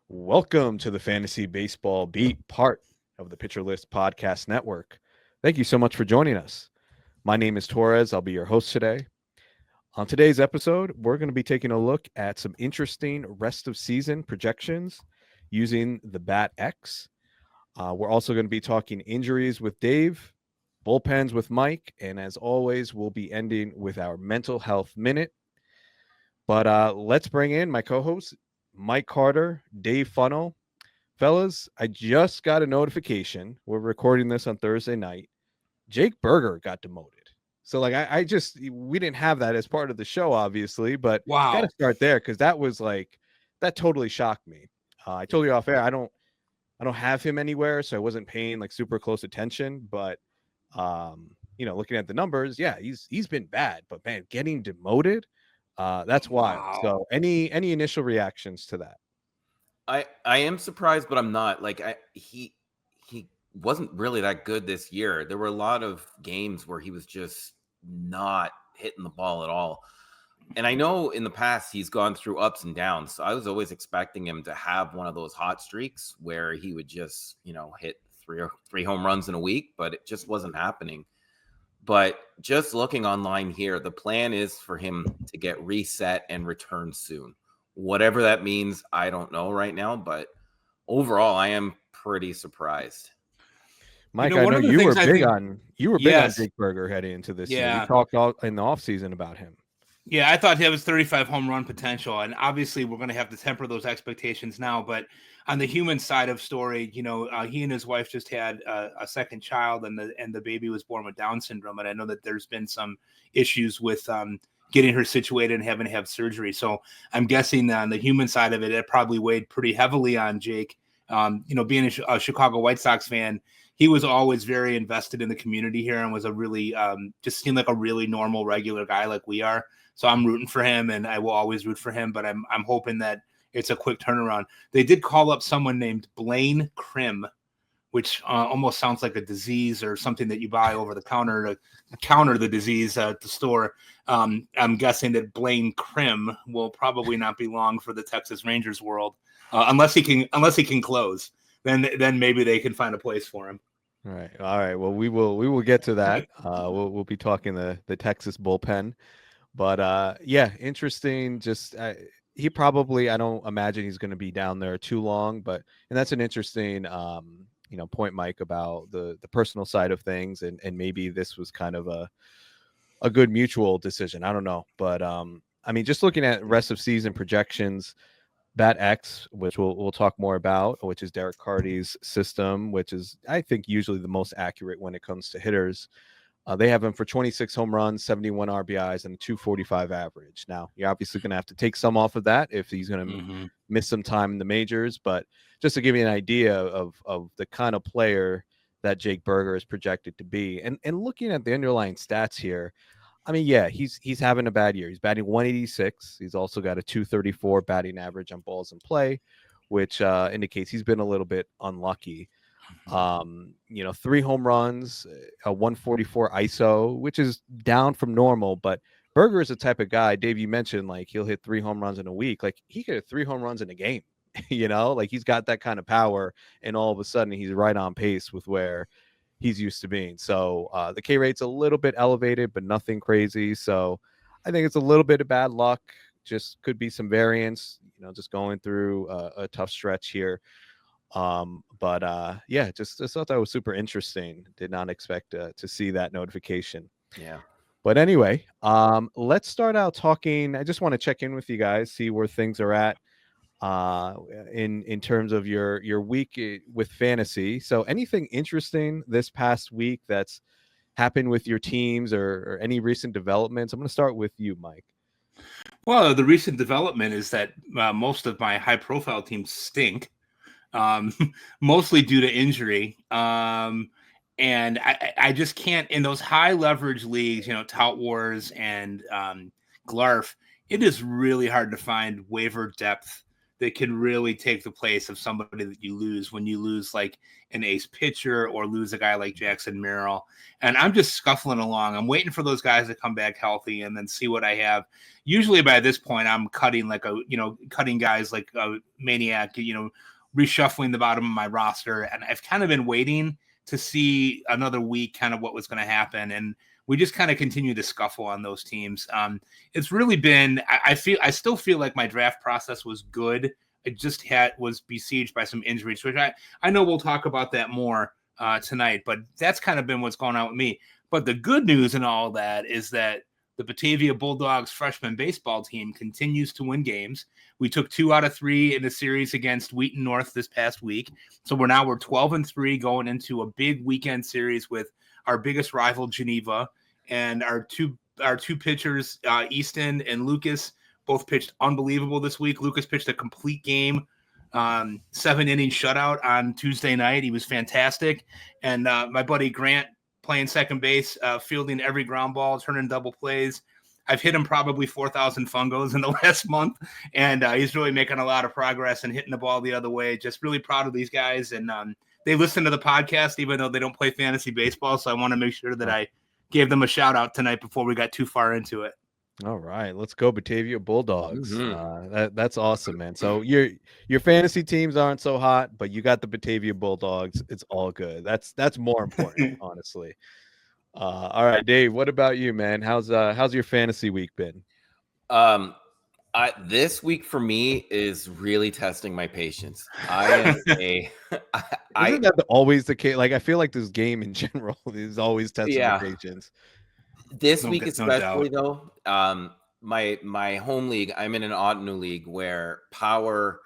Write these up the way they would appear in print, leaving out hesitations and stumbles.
Welcome to the Fantasy Baseball Beat, part of the Pitcher List Podcast Network. Thank you so much for joining us. My name is Torres. I'll be your host today. On today's episode, we're going to be taking a look at some interesting rest of season projections using the Bat X. We're also going to be talking injuries with Dave, bullpens with Mike, and as always, we'll be ending with our mental health minute. But let's bring in my co-hosts, Mike Carter, Dave Funnell. Fellas, I just got a notification. We're recording this on Thursday night. Jake Berger got demoted. So, we didn't have that as part of the show, obviously, but got to start there because that totally shocked me. I told you off air, I don't have him anywhere, so I wasn't paying like super close attention. But, looking at the numbers, yeah, he's been bad. But man, getting demoted, that's wild. So, any initial reactions to that? I am surprised, but I'm not. He wasn't really that good this year. There were a lot of games where he was just not hitting the ball at all. And I know in the past he's gone through ups and downs. So I was always expecting him to have one of those hot streaks where he would just, hit three home runs in a week, but it just wasn't happening. But just looking online here, the plan is for him to get reset and return soon. Whatever that means, I don't know right now, but overall, I am pretty surprised. Mike, I know you were big on Jake Berger heading into this year. We talked all in the offseason about him. Yeah, I thought he was 35 home run potential, and obviously we're going to have to temper those expectations now. But on the human side of story, he and his wife just had a second child, and the baby was born with Down syndrome. And I know that there's been some issues with getting her situated and having to have surgery. So I'm guessing on the human side of it, it probably weighed pretty heavily on Jake. Being a Chicago White Sox fan, he was always very invested in the community here and was a really just seemed like a really normal, regular guy like we are. So I'm rooting for him, and I will always root for him. But I'm hoping that it's a quick turnaround. They did call up someone named Blaine Krim, which almost sounds like a disease or something that you buy over the counter to counter the disease at the store. I'm guessing that Blaine Krim will probably not be long for the Texas Rangers world, unless he can close. Then maybe they can find a place for him. All right. Well, we will get to that. We'll be talking the Texas bullpen, but yeah, interesting. Just he probably, I don't imagine he's going to be down there too long, and that's an interesting point, Mike, about the personal side of things, and maybe this was kind of a good mutual decision. I don't know, but just looking at rest of season projections. Bat X, which we'll talk more about, which is Derek Carty's system, which is, I think, usually the most accurate when it comes to hitters. They have him for 26 home runs, 71 RBIs, and a 245 average. Now, you're obviously going to have to take some off of that if he's going to miss some time in the majors. But just to give you an idea of the kind of player that Jake Berger is projected to be, and looking at the underlying stats here, he's having a bad year. He's batting 186. He's also got a 234 batting average on balls in play, which indicates he's been a little bit unlucky. 3 home runs, a 144 ISO, which is down from normal. But Berger is the type of guy, Dave, you mentioned, like he'll hit 3 home runs in a week. Like he could hit 3 home runs in a game, like he's got that kind of power. And all of a sudden he's right on pace with where he's used to being. So the K rate's a little bit elevated, but nothing crazy. So I think it's a little bit of bad luck. Just could be some variance, just going through a tough stretch here. Just thought that was super interesting. Did not expect to see that notification. Yeah. But anyway, let's start out talking. I just want to check in with you guys, see where things are at in terms of your week with fantasy. So anything interesting this past week that's happened with your teams or any recent developments? I'm going to start with you, Mike. Well, the recent development is that most of my high profile teams stink, mostly due to injury. And I just can't, in those high leverage leagues, Tout Wars and Glarf, it is really hard to find waiver depth that can really take the place of somebody that you lose when you lose like an ace pitcher or lose a guy like Jackson Merrill. And I'm just scuffling along. I'm waiting for those guys to come back healthy and then see what I have. Usually by this point, I'm cutting cutting guys like a maniac, reshuffling the bottom of my roster. And I've kind of been waiting to see another week kind of what was going to happen. And we just kind of continue to scuffle on those teams. It's really been, I still feel like my draft process was good. It just was besieged by some injuries, which I know we'll talk about that more tonight, but that's kind of been what's going on with me. But the good news in all that is that the Batavia Bulldogs freshman baseball team continues to win games. We took 2 out of 3 in the series against Wheaton North this past week. So we're 12-3 going into a big weekend series with our biggest rival, Geneva, and our two pitchers, Easton and Lucas, both pitched unbelievable this week. Lucas pitched a complete game, 7-inning shutout on Tuesday night. He was fantastic. And my buddy Grant playing second base, fielding every ground ball, turning double plays. I've hit him probably 4,000 fungos in the last month, and he's really making a lot of progress and hitting the ball the other way. Just really proud of these guys. And they listen to the podcast, even though they don't play fantasy baseball. So I want to make sure that I gave them a shout out tonight before we got too far into it. All right, let's go Batavia Bulldogs. Mm-hmm. That's awesome, man. So your fantasy teams aren't so hot, but you got the Batavia Bulldogs. It's all good. That's more important, honestly. All right, Dave, what about you, man? How's your fantasy week been? This week for me is really testing my patience. Isn't that always the case? Like, I feel like this game in general is always testing your patience. This week especially, though, my home league, I'm in an Ottoneu league where power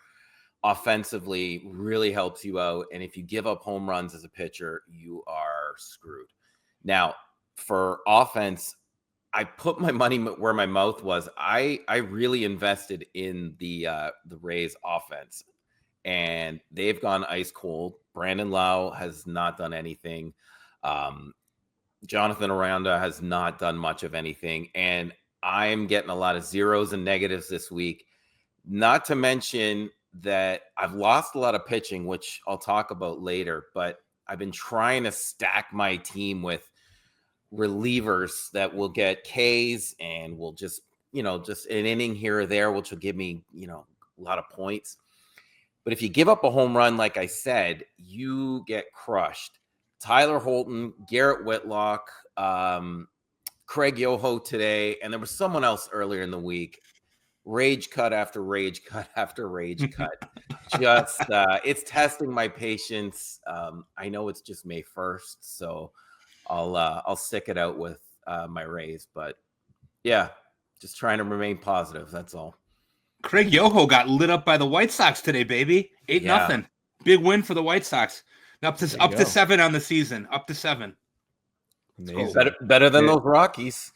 offensively really helps you out, and if you give up home runs as a pitcher, you are screwed. Now, for offense, I put my money where my mouth was. I really invested in the Rays offense, and they've gone ice cold. Brandon Lau has not done anything. Jonathan Aranda has not done much of anything, and I'm getting a lot of zeros and negatives this week. Not to mention that I've lost a lot of pitching, which I'll talk about later, but I've been trying to stack my team with relievers that will get Ks and will just an inning here or there, which will give me, a lot of points. But if you give up a home run, like I said, you get crushed. Tyler Holton, Garrett Whitlock, Craig Yoho today, and there was someone else earlier in the week. Rage cut after rage cut after rage cut. Just it's testing my patience. I know it's just May 1st, so I'll stick it out with my Rays. But yeah, just trying to remain positive. That's all. Craig Yoho got lit up by the White Sox today, baby. 8-0. Big win for the White Sox. Up to 7 on the season. Up to 7. Amazing. Better than those Rockies.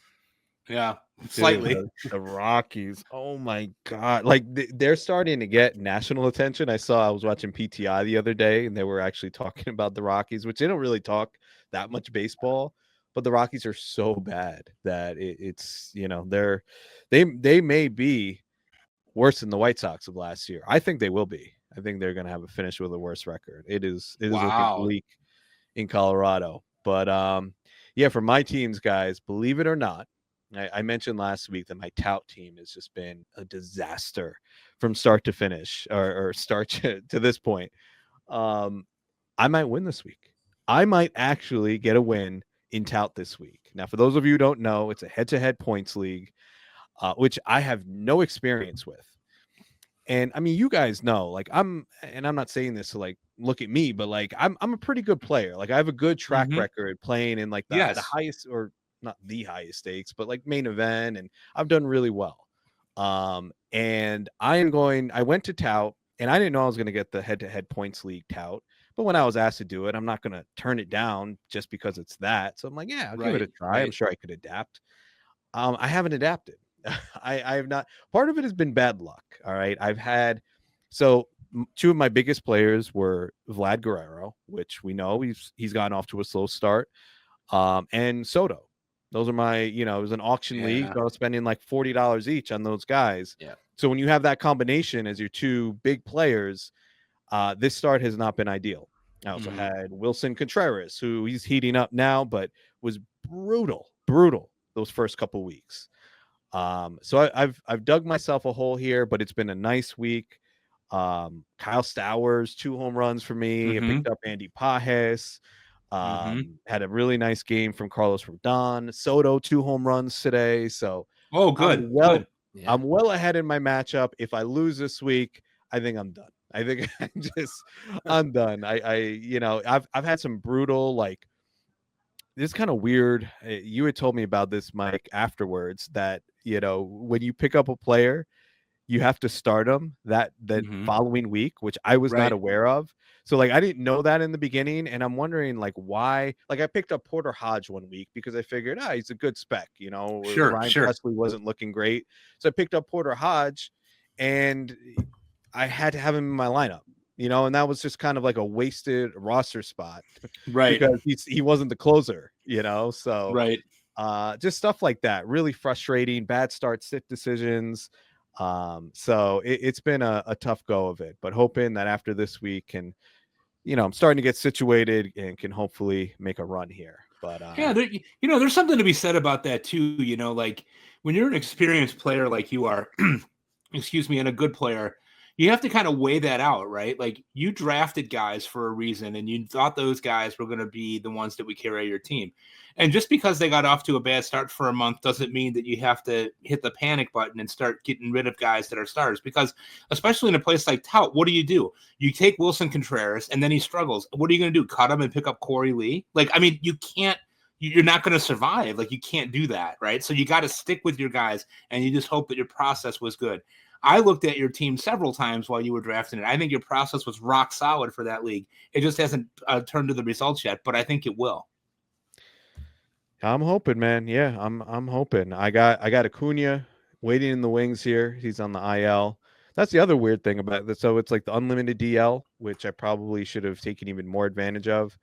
Yeah, slightly. The Rockies. Oh my God! Like they're starting to get national attention. I was watching PTI the other day, and they were actually talking about the Rockies, which they don't really talk that much baseball. But the Rockies are so bad that it's they may be worse than the White Sox of last year. I think they will be. I think they're going to have a finish with a worse record. It is looking bleak in Colorado. But yeah, for my teams, guys, believe it or not, I mentioned last week that my tout team has just been a disaster from start to finish or start to this point. I might win this week. I might actually get a win in tout this week. Now, for those of you who don't know, it's a head-to-head points league, which I have no experience with. And I mean, you guys know, like I'm not saying this to like look at me, but like I'm a pretty good player. Like I have a good track record playing in like the highest, or not the highest stakes, but like main event, and I've done really well. And I went to tout, and I didn't know I was going to get the head-to-head points league tout. But when I was asked to do it, I'm not going to turn it down just because it's that. So I'm like, yeah, I'll give it a try. I'm sure I could adapt. I haven't adapted. I have not. Part of it has been bad luck. All right. I've had, so two of my biggest players were Vlad Guerrero, which we know he's gotten off to a slow start, and Soto. Those are my, it was an auction league. So I was spending like $40 each on those guys. Yeah. So when you have that combination as your two big players, this start has not been ideal. I also had Wilson Contreras, who he's heating up now, but was brutal those first couple weeks. So I've dug myself a hole here, but it's been a nice week. Kyle Stowers, 2 home runs for me. I picked up Andy Pajes. Had a really nice game from Carlos Rodon. Soto, 2 home runs today. So good. I'm well ahead in my matchup. If I lose this week, I think I'm done. I think I'm done. I've had some brutal, like, this is kind of weird. You had told me about this, Mike, afterwards, that, when you pick up a player, you have to start them that following week, which I was not aware of. So, like, I didn't know that in the beginning, and I'm wondering, like, why. Like, I picked up Porter Hodge one week because I figured, he's a good spec, Ryan Presley wasn't looking great. So I picked up Porter Hodge, and I had to have him in my lineup, and that was just kind of like a wasted roster spot, because he wasn't the closer, so just stuff like that, really frustrating, bad start, sit decisions. So it's been a tough go of it, but hoping that after this week I'm starting to get situated and can hopefully make a run here. But there's something to be said about that too. Like when you're an experienced player like you are, excuse me, and a good player, you have to kind of weigh that out, right? Like, you drafted guys for a reason, and you thought those guys were going to be the ones that would carry your team. And just because they got off to a bad start for a month doesn't mean that you have to hit the panic button and start getting rid of guys that are stars. Because especially in a place like Tout, what do? You take Wilson Contreras, and then he struggles. What are you going to do? Cut him and pick up Corey Lee? Like, I mean, you can't. You're not going to survive. Like, you can't do that, right? So you got to stick with your guys, and you just hope that your process was good. I looked at your team several times while you were drafting it. I think your process was rock solid for that league. It just hasn't turned to the results yet, but I think it will. I'm hoping, man. Yeah, I'm hoping. I got Acuna waiting in the wings here. He's on the IL. That's the other weird thing about this. So it's like the unlimited DL, which I probably should have taken even more advantage of.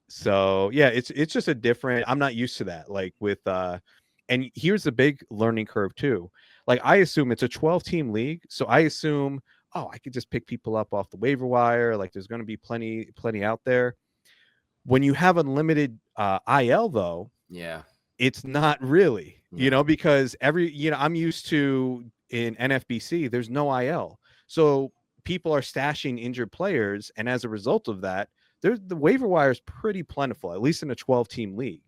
So yeah, it's just a different. I'm not used to that. Like with and here's the big learning curve too. Like, I assume it's a 12-team league, so I assume, I could just pick people up off the waiver wire. Like, there's going to be plenty out there. When you have unlimited IL, though, it's not really, because I'm used to in NFBC, there's no IL, so people are stashing injured players, and as a result of that, the waiver wire is pretty plentiful, at least in a 12-team league.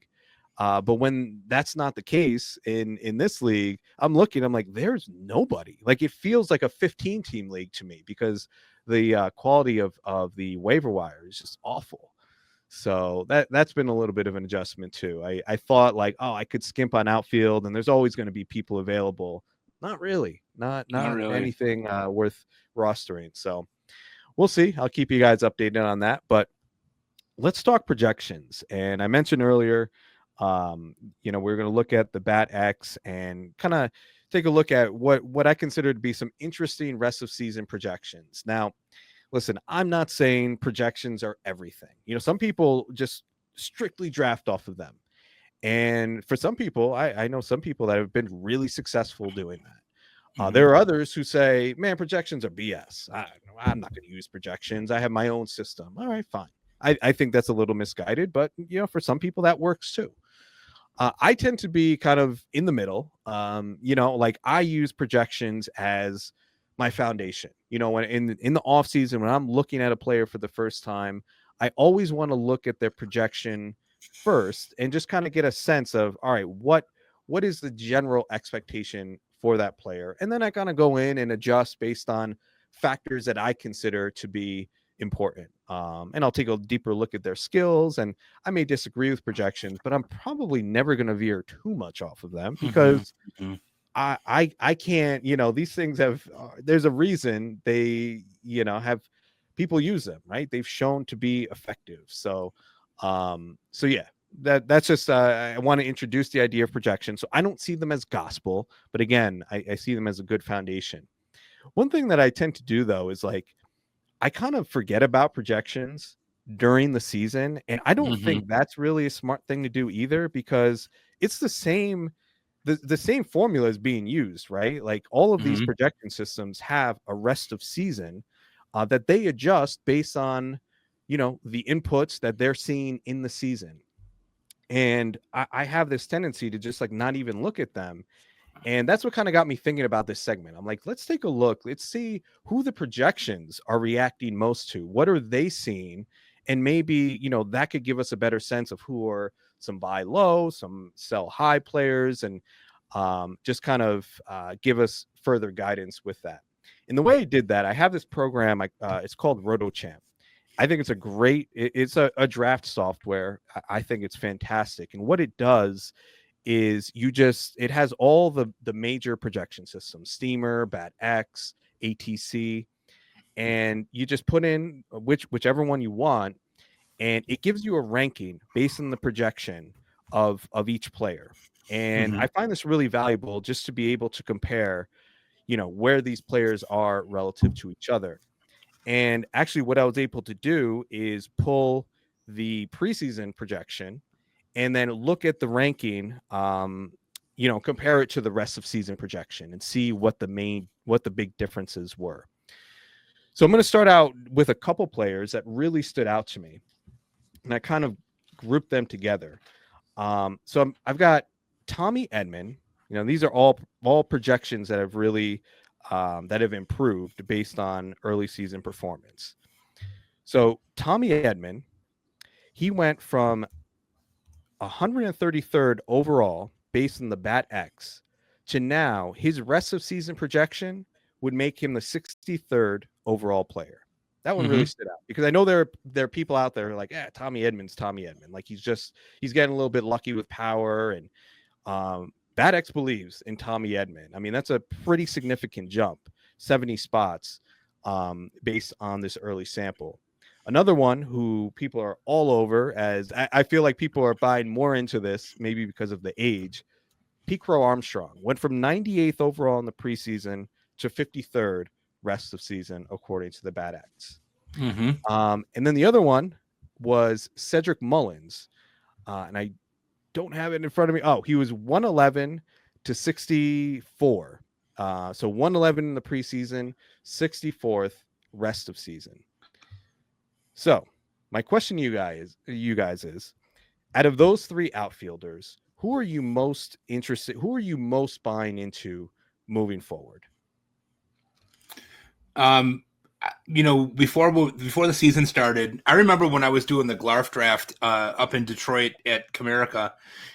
But when that's not the case in this league, I'm like, there's nobody. Like, it feels like a 15-team league to me, because the quality of the waiver wire is just awful. So that's been a little bit of an adjustment too. I thought, like, I could skimp on outfield, and there's always going to be people available. Not really. Not really anything worth rostering. So we'll see. I'll keep you guys updated on that. But let's talk projections. And I mentioned earlier, we're going to look at the Bat X and kind of take a look at what I consider to be some interesting rest of season projections. Now, listen, I'm not saying projections are everything. Some people just strictly draft off of them. And for some people, I know some people that have been really successful doing that. There are others who say, man, projections are BS. I'm not going to use projections. I have my own system. All right, fine. I think that's a little misguided, but for some people that works too. I tend to be kind of in the middle. Like, I use projections as my foundation. When in the off season, when I'm looking at a player for the first time, I always want to look at their projection first and just kind of get a sense of, all right, what is the general expectation for that player, and then I kind of go in and adjust based on factors that I consider to be important. And I'll take a deeper look at their skills, and I may disagree with projections, but I'm probably never going to veer too much off of them, because I can't, these things have, there's a reason they, have people use them, right? They've shown to be effective. So yeah, that's just, I want to introduce the idea of projection. So I don't see them as gospel, but again, I see them as a good foundation. One thing that I tend to do, though, is like, I kind of forget about projections during the season. And I don't think that's really a smart thing to do either, because it's the same the same formula is being used, right? Like all of these Mhm. projection systems have a rest of season that they adjust based on, the inputs that they're seeing in the season. And I have this tendency to just like not even look at them. And that's what kind of got me thinking about this segment. I'm like, let's take a look. Let's see who the projections are reacting most to. What are they seeing? And maybe, that could give us a better sense of who are some buy low, some sell high players, and just kind of give us further guidance with that. And the way I did that, I have this program. It's called RotoChamp. I think it's it's a draft software. I think it's fantastic. And what it does is it has all the major projection systems, Steamer, BATX, ATC, and you just put in whichever one you want, and it gives you a ranking based on the projection of each player. And I find this really valuable just to be able to compare, where these players are relative to each other. And actually, what I was able to do is pull the preseason projection and then look at the ranking, compare it to the rest of season projection and see what the big differences were. So I'm going to start out with a couple players that really stood out to me, and I kind of grouped them together. I've got Tommy Edman. These are all projections that have really that have improved based on early season performance. So Tommy Edman, he went from 133rd overall based on the BATX to now his rest of season projection would make him the 63rd overall player. That one really stood out because I know there are people out there who are like, yeah, Tommy Edman's Tommy Edman. Like he's getting a little bit lucky with power, and BATX believes in Tommy Edman. I mean, that's a pretty significant jump, 70 spots based on this early sample. Another one who people are all over, as I feel like people are buying more into this, maybe because of the age, ARMSTRONG went from 98th overall in the preseason to 53rd rest of season, according to the BATX. And then the other one was CEDRIC MULLINS. And I don't have it in front of me. Oh, he was 111 to 64. So 111 in the preseason, 64th rest of season. So my question to you guys is, out of those three outfielders, who are you most interested? Who are you most buying into moving forward? Before the season started, I remember when I was doing the Glarf draft up in Detroit at Comerica,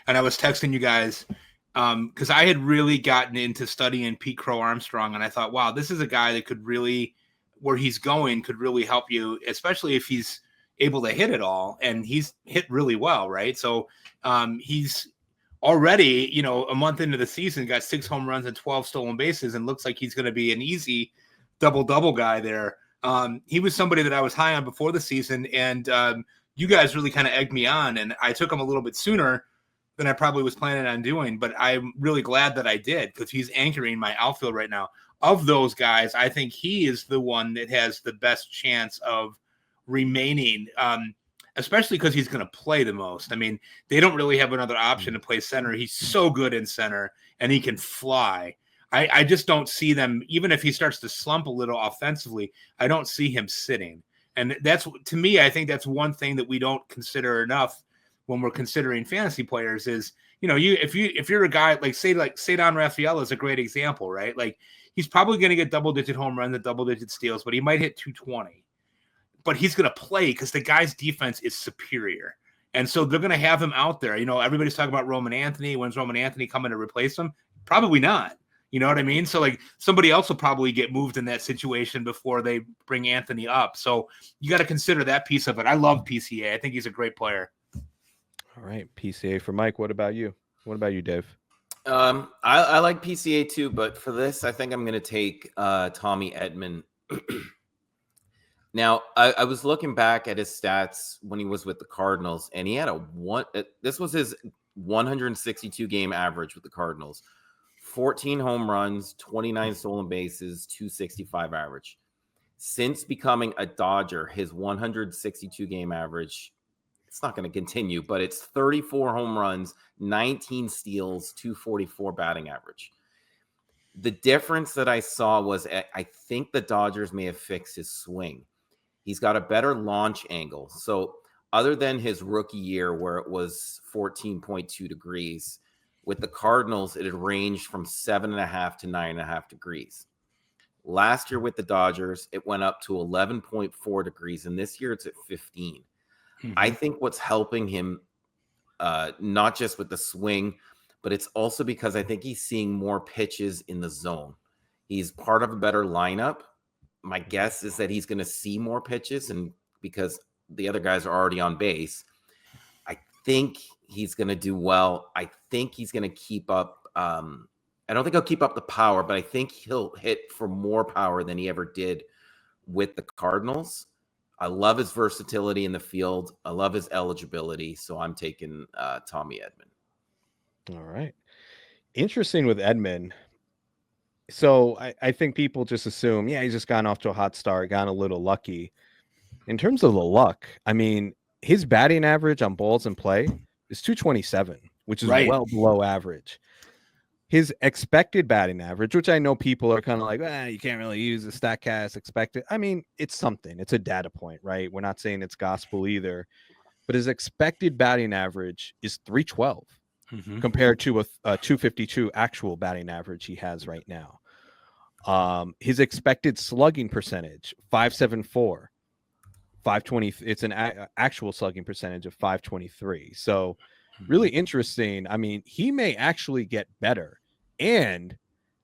and I was texting you guys because I had really gotten into studying Pete Crow Armstrong, and I thought, wow, this is a guy that could really, where he's going, could really help you, especially if he's able to hit it all, and he's hit really well, right? So he's already, a month into the season, got 6 home runs and 12 stolen bases, and looks like he's going to be an easy double guy there. He was somebody that I was high on before the season, and you guys really kind of egged me on, and I took him a little bit sooner than I probably was planning on doing, but I'm really glad that I did because he's anchoring my outfield right now. Of those guys, I think he is the one that has the best chance of remaining, especially because he's going to play the most. I mean, they don't really have another option to play center. He's so good in center, and he can fly. I just don't see them, even if he starts to slump a little offensively, I don't see him sitting. And that's, to me, I think that's one thing that we don't consider enough when we're considering fantasy players is, if you're a guy like Cedon Rafael is a great example, right? Like he's probably going to get double-digit home runs and double-digit steals, but he might hit 220. But he's going to play because the guy's defense is superior. And so they're going to have him out there. Everybody's talking about Roman Anthony. When's Roman Anthony coming to replace him? Probably not. You know what I mean? So like somebody else will probably get moved in that situation before they bring Anthony up. So you got to consider that piece of it. I love PCA. I think he's a great player. All right. PCA for Mike. What about you? What about you, Dave? I like PCA too, but for this, I think I'm going to take Tommy Edman. Now, I was looking back at his stats when he was with the Cardinals, and he had this was his 162 game average with the Cardinals. 14 home runs, 29 stolen bases, 265 average. Since becoming a Dodger, his 162 game average it's not going to continue, but it's 34 home runs, 19 steals, 244 batting average. The difference that I saw was I think the Dodgers may have fixed his swing. He's got a better launch angle. So other than his rookie year where it was 14.2 degrees, with the Cardinals, it had ranged from 7.5 to 9.5 degrees. Last year with the Dodgers, it went up to 11.4 degrees, and this year it's at 15. I think what's helping him, not just with the swing, but it's also because I think he's seeing more pitches in the zone. He's part of a better lineup. My guess is that he's going to see more pitches, and because the other guys are already on base, I think he's going to do well. I think he's going to keep up. I don't think he'll keep up the power, but I think he'll hit for more power than he ever did with the Cardinals. I love his versatility in the field. I love his eligibility. So I'm taking Tommy Edman. All right. Interesting with Edman. So I think people just assume, yeah, he's just gotten off to a hot start, gotten a little lucky. In terms of the luck, I mean, his batting average on balls in play is 227, which is well below average. His expected batting average, which I know people are kind of like, you can't really use the StatCast expected. I mean, it's something. It's a data point, right? We're not saying it's gospel either. But his expected batting average is 312 compared to a 252 actual batting average he has right now. His expected slugging percentage, 574. 520. It's an actual slugging percentage of 523. So really interesting. I mean, he may actually get better. And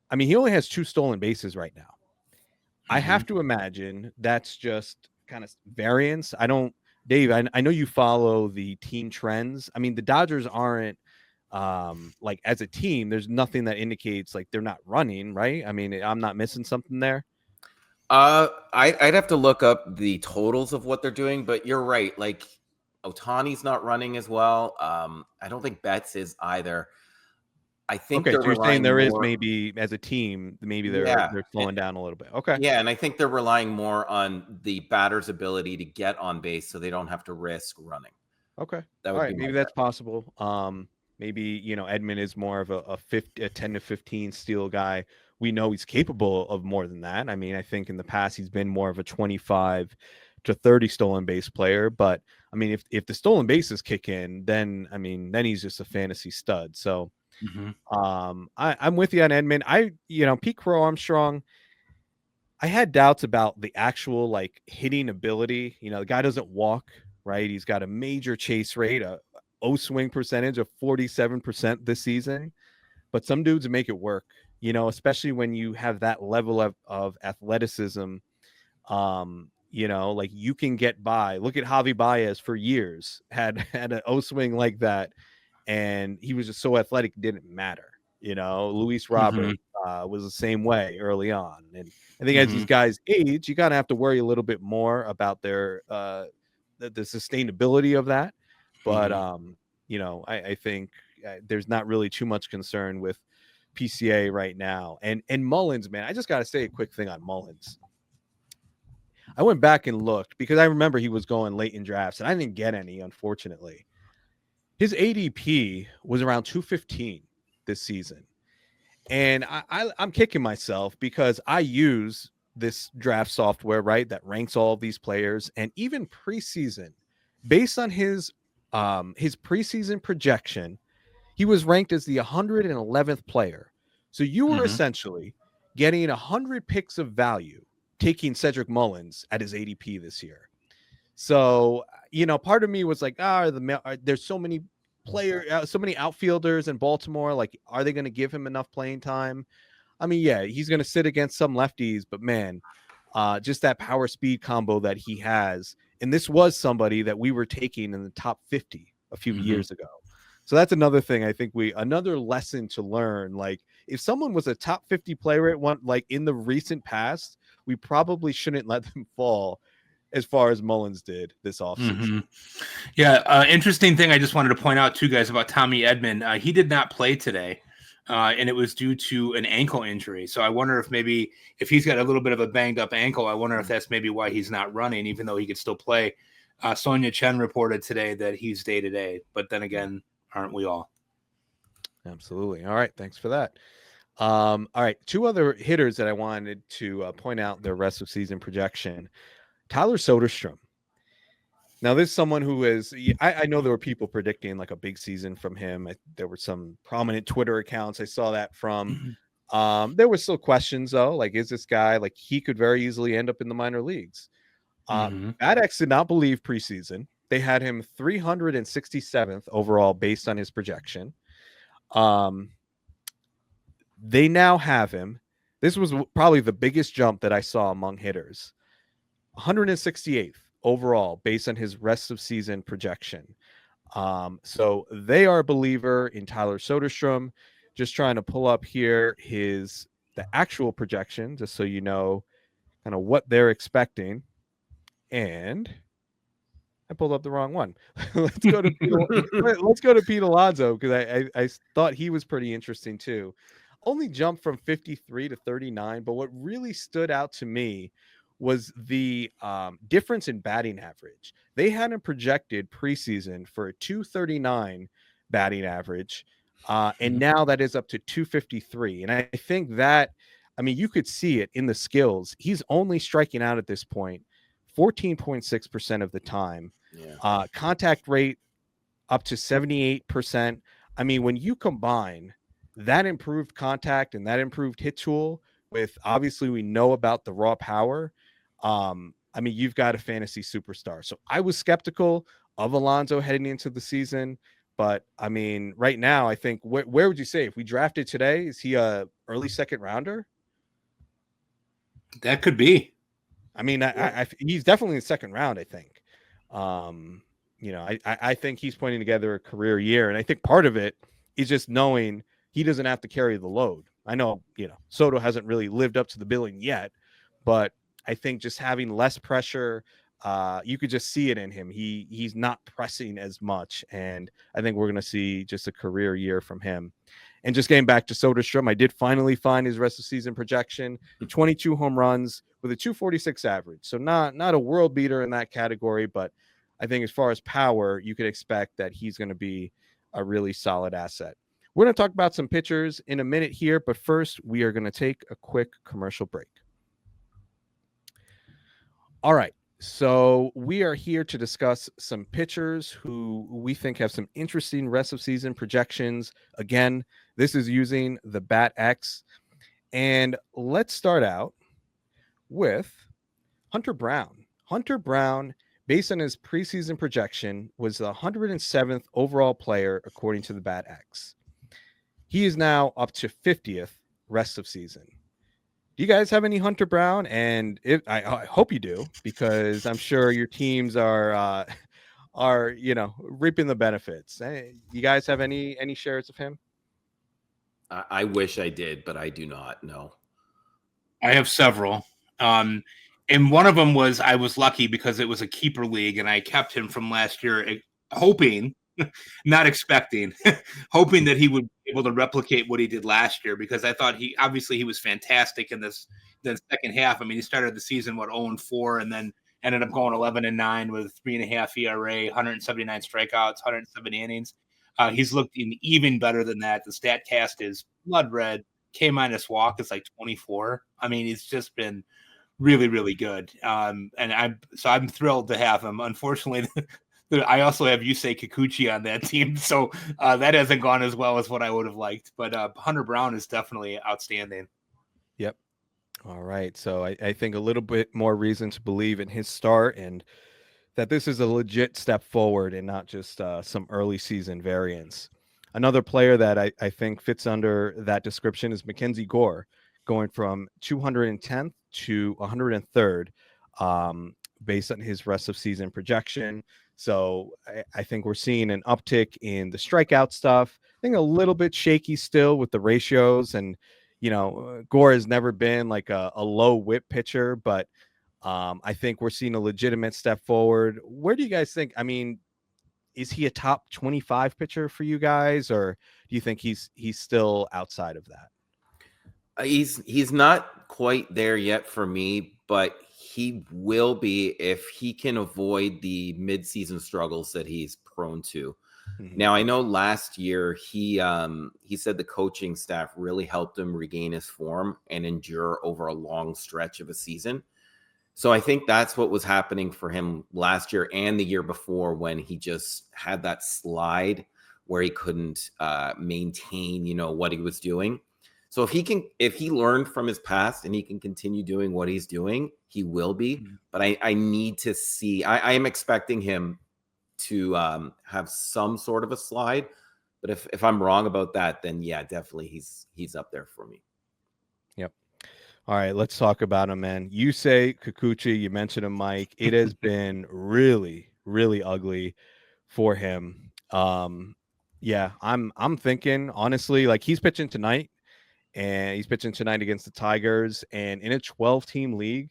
I mean, he only has 2 stolen bases right now. I have to imagine that's just kind of variance. Dave, I know you follow the team trends. I mean, the Dodgers aren't like as a team, there's nothing that indicates like they're not running, right? I mean, I'm not missing something there. I'd have to look up the totals of what they're doing, but you're right. Like Ohtani's not running as well. I don't think Betts is either. I think so you're saying there is maybe as a team, maybe they're slowing down a little bit. Okay. Yeah, and I think they're relying more on the batter's ability to get on base so they don't have to risk running. Okay. All right, maybe that's possible. Maybe, Edman is more of a 10 to 15 steal guy. We know he's capable of more than that. I mean, I think in the past he's been more of a 25 to 30 stolen base player. But I mean, if the stolen bases kick in, then he's just a fantasy stud. So I'm with you on Edman. Pete Crow Armstrong, I had doubts about the actual like hitting ability. The guy doesn't walk, right? He's got a major chase rate, a swing percentage of 47% this season, but some dudes make it work, especially when you have that level of athleticism. Like you can get by. Look at Javi Baez for years, had an swing like that, and he was just so athletic, it didn't matter. Luis Robert was the same way early on. And I think as these guys age, you gotta have to worry a little bit more about their the sustainability of that. But I think there's not really too much concern with PCA right now. And Mullins, man, I just got to say a quick thing on Mullins. I went back and looked because I remember he was going late in drafts, and I didn't get any, unfortunately. His ADP was around 215 this season. And I'm kicking myself because I use this draft software, right, that ranks all of these players. And even preseason, based on his preseason projection, he was ranked as the 111th player. So you were essentially getting 100 picks of value taking Cedric Mullins at his ADP this year. So, part of me was like, there's so many so many outfielders in Baltimore. Like, are they going to give him enough playing time? I mean, yeah, he's going to sit against some lefties, but man, just that power speed combo that he has. And this was somebody that we were taking in the top 50 a few years ago. So that's another thing. I think another lesson to learn. Like if someone was a top 50 player at one, like in the recent past, we probably shouldn't let them fall as far as Mullins did this offseason. Yeah. Interesting thing I just wanted to point out too, guys, about Tommy Edman. He did not play today. And it was due to an ankle injury. So I wonder if maybe if he's got a little bit of a banged up ankle, I wonder if that's maybe why he's not running, even though he could still play Sonia Chen reported today that he's day-to-day, but then again, aren't we all? Absolutely. All right. Thanks for that. All right. Two other hitters that I wanted to point out their rest of season projection. Tyler Soderstrom. Now, this is someone who is, I know there were people predicting like a big season from him. There were some prominent Twitter accounts I saw that from. There were still questions, though. Like, is this guy, like, he could very easily end up in the minor leagues. BATX did not believe preseason. They had him 367th overall based on his projection. They now have him. This was probably the biggest jump that I saw among hitters. 168th overall based on his rest of season projection. So they are a believer in Tyler Soderstrom. Just trying to pull up here the actual projection, just so you know kind of what they're expecting. And I pulled up the wrong one. Let's go to Pete Alonso, because I thought he was pretty interesting too. Only jumped from 53 to 39, but what really stood out to me was the difference in batting average. They had him projected preseason for a 239 batting average, and now that is up to 253. And I think that, I mean, you could see it in the skills. He's only striking out at this point 14.6% of the time. Yeah. Contact rate up to 78%. I mean, when you combine that improved contact and that improved hit tool with, obviously we know about the raw power, I mean, you've got a fantasy superstar. So I was skeptical of Alonso heading into the season, but I mean, right now, I think where would you say if we drafted today, is he a early second rounder? That could be. I mean, he's definitely in the second round, I think. You know, I think he's putting together a career year. And I think part of it is just knowing he doesn't have to carry the load. I know, you know, Soto hasn't really lived up to the billing yet, but I think just having less pressure, you could just see it in him. He's not pressing as much. And I think we're going to see just a career year from him. And just getting back to Soderstrom, I did finally find his rest of season projection, 22 home runs with a 246 average. So not a world beater in that category, but I think as far as power, you could expect that he's going to be a really solid asset. We're going to talk about some pitchers in a minute here, but first we are going to take a quick commercial break. All right. So we are here to discuss some pitchers who we think have some interesting rest of season projections. Again, this is using the BATX. And let's start out with Hunter Brown. Hunter Brown, based on his preseason projection, was the 107th overall player according to the BATX. He is now up to 50th rest of season. Do you guys have any Hunter Brown? And I hope you do, because I'm sure your teams are you know, reaping the benefits. You guys have any shares of him? I wish I did, but I do not. No. I have several. And one of them was, I was lucky because it was a keeper league and I kept him from last year, hoping, not expecting, hoping that he would be able to replicate what he did last year, because I thought he was fantastic in the second half. I mean, he started the season 0-4 and then ended up going 11-9 with 3.5 ERA, 179 strikeouts, 170 innings. He's looked even better than that. The StatCast is blood red. K- walk is like 24. I mean, he's just been really, really good. And I'm thrilled to have him. Unfortunately, I also have Yusei Kikuchi on that team, so that hasn't gone as well as what I would have liked. But Hunter Brown is definitely outstanding. Yep. All right. So I think a little bit more reason to believe in his start and that this is a legit step forward and not just some early season variance. Another player that I think fits under that description is Mackenzie Gore, going from 210th to 103rd based on his rest of season projection. So I think we're seeing an uptick in the strikeout stuff. I think a little bit shaky still with the ratios. And, you know, Gore has never been like a low whip pitcher, but I think we're seeing a legitimate step forward. Where do you guys think? I mean, is he a top 25 pitcher for you guys, or do you think he's still outside of that? He's not quite there yet for me, but he will be if he can avoid the midseason struggles that he's prone to. Now, I know last year he said the coaching staff really helped him regain his form and endure over a long stretch of a season. So I think that's what was happening for him last year and the year before, when he just had that slide where he couldn't maintain, what he was doing. So if he learned from his past and he can continue doing what he's doing, he will be. But I need to see, I am expecting him to have some sort of a slide. But if I'm wrong about that, then yeah, definitely he's up there for me. Yep. All right, let's talk about him, man. YUSEI KIKUCHI, you mentioned him, Mike. It has been really, really ugly for him. Yeah, I'm thinking honestly, like he's pitching tonight, and he's pitching tonight against the Tigers, and in a 12-team league,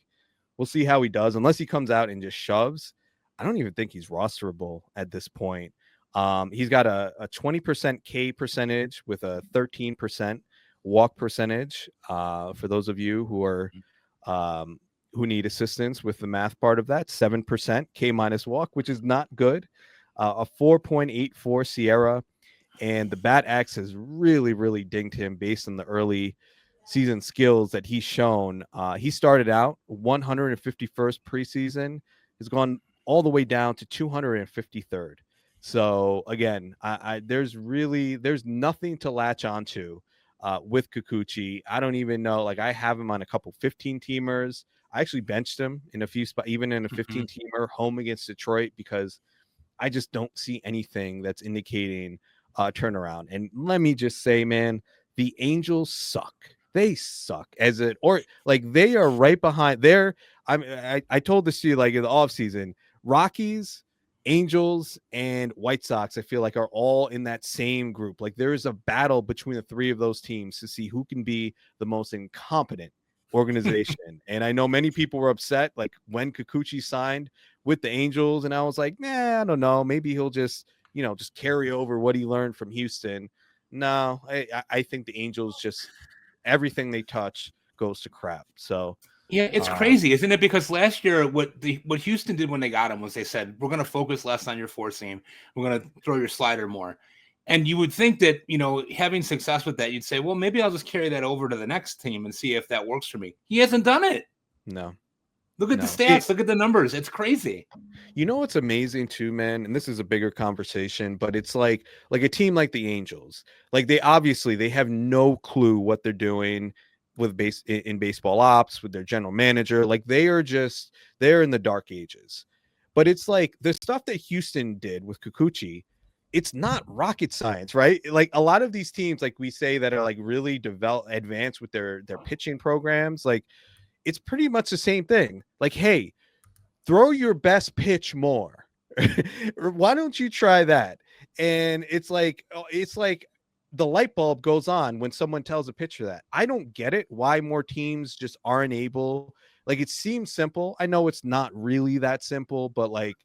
we'll see how he does. Unless he comes out and just shoves, I don't even think he's rosterable at this point. He's got a 20% K percentage with a 13% walk percentage. For those of you who are who need assistance with the math part of that, 7% K minus walk, which is not good. A 4.84 Sierra, and the bat X has really, really dinged him based on the early season skills that he's shown. He started out 151st preseason, has gone all the way down to 253rd. So again, there's nothing to latch onto with Kikuchi. I don't even know. Like, I have him on a couple 15-teamers. I actually benched him in a few spots, even in a 15-teamer home against Detroit, because I just don't see anything that's indicating turnaround. And let me just say, man, the Angels suck. They suck they are right behind there. I told this to you, like, in the offseason, Rockies, Angels, and White Sox, I feel like, are all in that same group. Like, there is a battle between the three of those teams to see who can be the most incompetent organization. And I know many people were upset, like, when Kikuchi signed with the Angels, and I was like, nah, I don't know. Maybe he'll just carry over what he learned from Houston. No, I think the Angels just, everything they touch goes to crap. So yeah, it's crazy, isn't it? Because last year, what Houston did when they got him was they said, we're going to focus less on your four seam. We're going to throw your slider more. And you would think that, having success with that, you'd say, well, maybe I'll just carry that over to the next team and see if that works for me. He hasn't done it. No. Look at the stats. Look at the numbers. It's crazy. You know what's amazing too, man? And this is a bigger conversation, but it's like a team like the Angels. Like, they have no clue what they're doing with in baseball ops, with their general manager. Like, they're in the dark ages. But it's like the stuff that Houston did with Kikuchi, it's not rocket science, right? Like, a lot of these teams, like we say, that are like really advanced with their pitching programs, like, it's pretty much the same thing. Like, hey, throw your best pitch more. Why don't you try that? And it's like the light bulb goes on when someone tells a pitcher that. I don't get it. Why more teams just aren't able? Like, it seems simple. I know it's not really that simple, but like,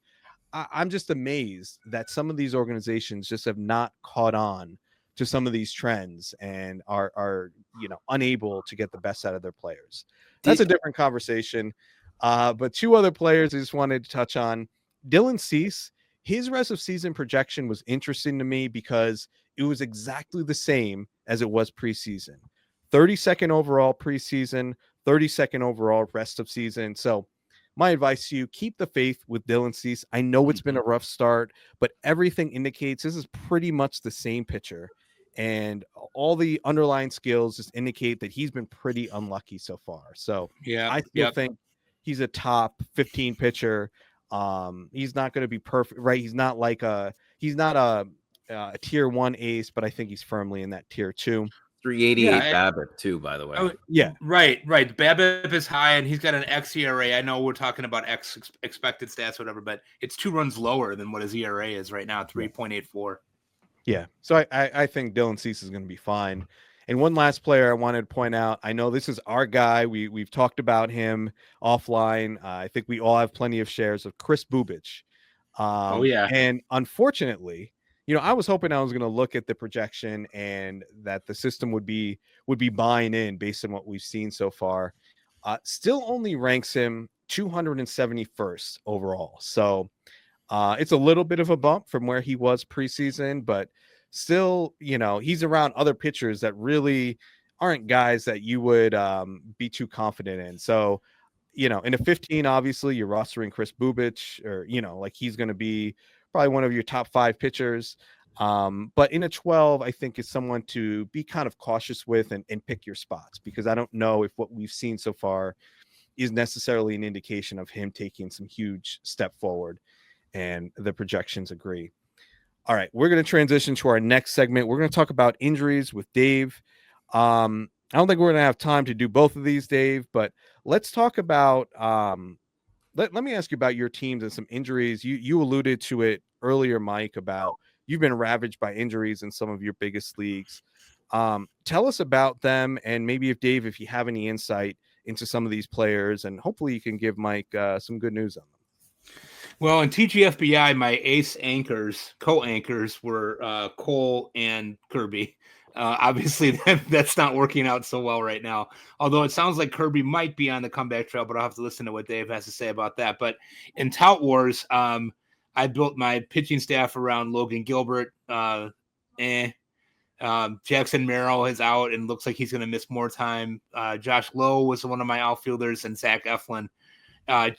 I'm just amazed that some of these organizations just have not caught on to some of these trends and are unable to get the best out of their players. That's a different conversation. But two other players I just wanted to touch on. Dylan Cease, his rest of season projection was interesting to me because it was exactly the same as it was preseason. 32nd overall preseason, 32nd overall rest of season. So my advice to you, keep the faith with Dylan Cease. I know it's been a rough start, but everything indicates this is pretty much the same pitcher. And all the underlying skills just indicate that he's been pretty unlucky so far. So yeah, I still think he's a top 15 pitcher. He's not going to be perfect, right? He's not a tier 1 ace, but I think he's firmly in that tier 2. 388 BABIP too, by the way. Oh, yeah, right. BABIP is high, and he's got an xERA. I know we're talking about expected stats, whatever, but it's 2 runs lower than what his ERA is right now, 3.84. Yeah, so I think Dylan Cease is going to be fine. And one last player I wanted to point out, I know this is our guy. We've talked about him offline. I think we all have plenty of shares of KRIS BUBIC. And unfortunately, I was hoping I was going to look at the projection and that the system would be buying in based on what we've seen so far. Still only ranks him 271st overall. So it's a little bit of a bump from where he was preseason, but still, he's around other pitchers that really aren't guys that you would be too confident in. So, in a 15, obviously you're rostering Kris Bubic, or, like he's going to be probably one of your top 5 pitchers. But in a 12, I think is someone to be kind of cautious with and pick your spots, because I don't know if what we've seen so far is necessarily an indication of him taking some huge step forward, and the projections agree. All right, we're going to transition to our next segment. We're going to talk about injuries with Dave. I don't think we're going to have time to do both of these, Dave, but let's talk about let me ask you about your teams and some injuries. You alluded to it earlier, Mike, about you've been ravaged by injuries in some of your biggest leagues. Tell us about them, and maybe if you have any insight into some of these players, and hopefully you can give Mike some good news on them. Well, in TGFBI, my ace co-anchors were Cole and Kirby. Obviously, that's not working out so well right now. Although it sounds like Kirby might be on the comeback trail, but I'll have to listen to what Dave has to say about that. But in Tout Wars, I built my pitching staff around Logan Gilbert. Jackson Merrill is out and looks like he's going to miss more time. Josh Lowe was one of my outfielders, and Zach Eflin.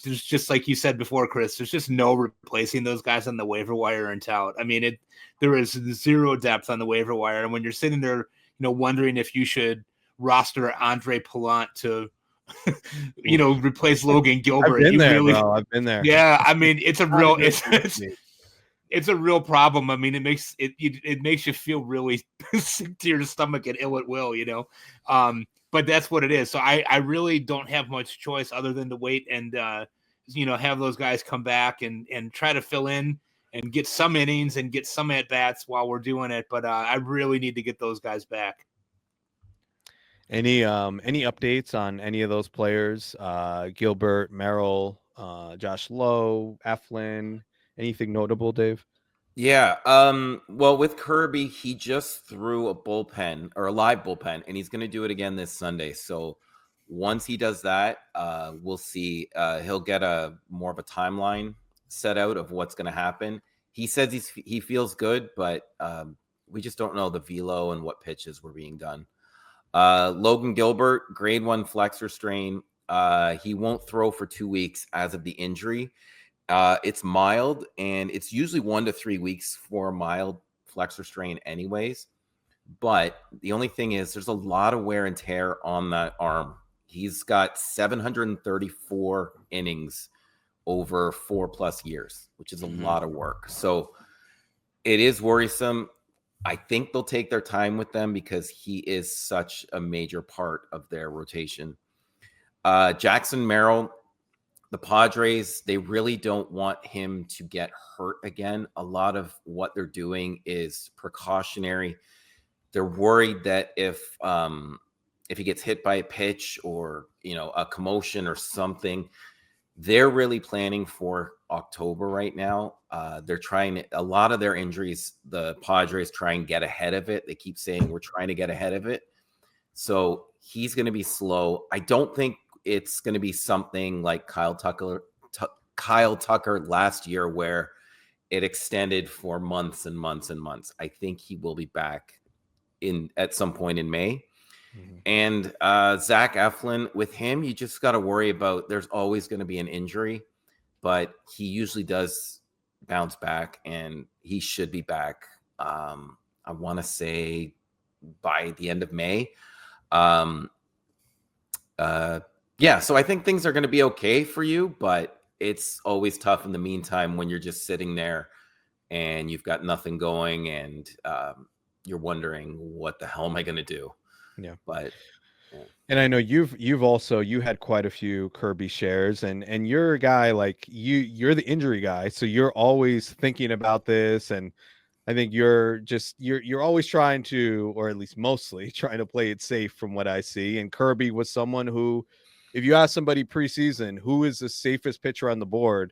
Just like you said before, Chris, there's just no replacing those guys on the waiver wire and Tout. I mean, there is zero depth on the waiver wire. And when you're sitting there, wondering if you should roster Andre Pallant to, replace Logan Gilbert. I've been there. Yeah. I mean, it's a real, it's a real problem. I mean, it makes you feel really sick to your stomach and ill at will, but that's what it is. So I really don't have much choice other than to wait and, have those guys come back and try to fill in and get some innings and get some at-bats while we're doing it. But I really need to get those guys back. Any updates on any of those players? Gilbert, Merrill, Josh Lowe, Eflin, anything notable, Dave? Yeah. Well, with Kirby, he just threw a bullpen, or a live bullpen, and he's going to do it again this Sunday. So once he does that, we'll see. He'll get more of a timeline set out of what's going to happen. He says he feels good, but we just don't know the velo and what pitches were being done. Logan Gilbert, grade 1 flexor strain. He won't throw for 2 weeks as of the injury. It's mild, and it's usually 1 to 3 weeks for a mild flexor strain anyways. But the only thing is there's a lot of wear and tear on that arm. He's got 734 innings over 4+ years, which is a lot of work. So it is worrisome. I think they'll take their time with them because he is such a major part of their rotation. Jackson Merrill, the Padres, they really don't want him to get hurt again. A lot of what they're doing is precautionary. They're worried that if he gets hit by a pitch or, a commotion or something, they're really planning for October right now. They're trying a lot of their injuries, the Padres try and get ahead of it. They keep saying we're trying to get ahead of it. So he's going to be slow. I don't think it's going to be something like Kyle Tucker last year where it extended for months and months and months. I think he will be back at some point in May. And Zach Eflin, with him, you just got to worry about there's always going to be an injury, but he usually does bounce back, and he should be back. I want to say by the end of May. Yeah, so I think things are going to be okay for you, but it's always tough in the meantime when you're just sitting there and you've got nothing going, and you're wondering, what the hell am I going to do? Yeah. But and I know you've you had quite a few Kirby shares, and you're a guy like you're the injury guy, so you're always thinking about this, and I think you're always trying to, or at least mostly trying to play it safe from what I see. And Kirby was someone who, if you ask somebody preseason who is the safest pitcher on the board,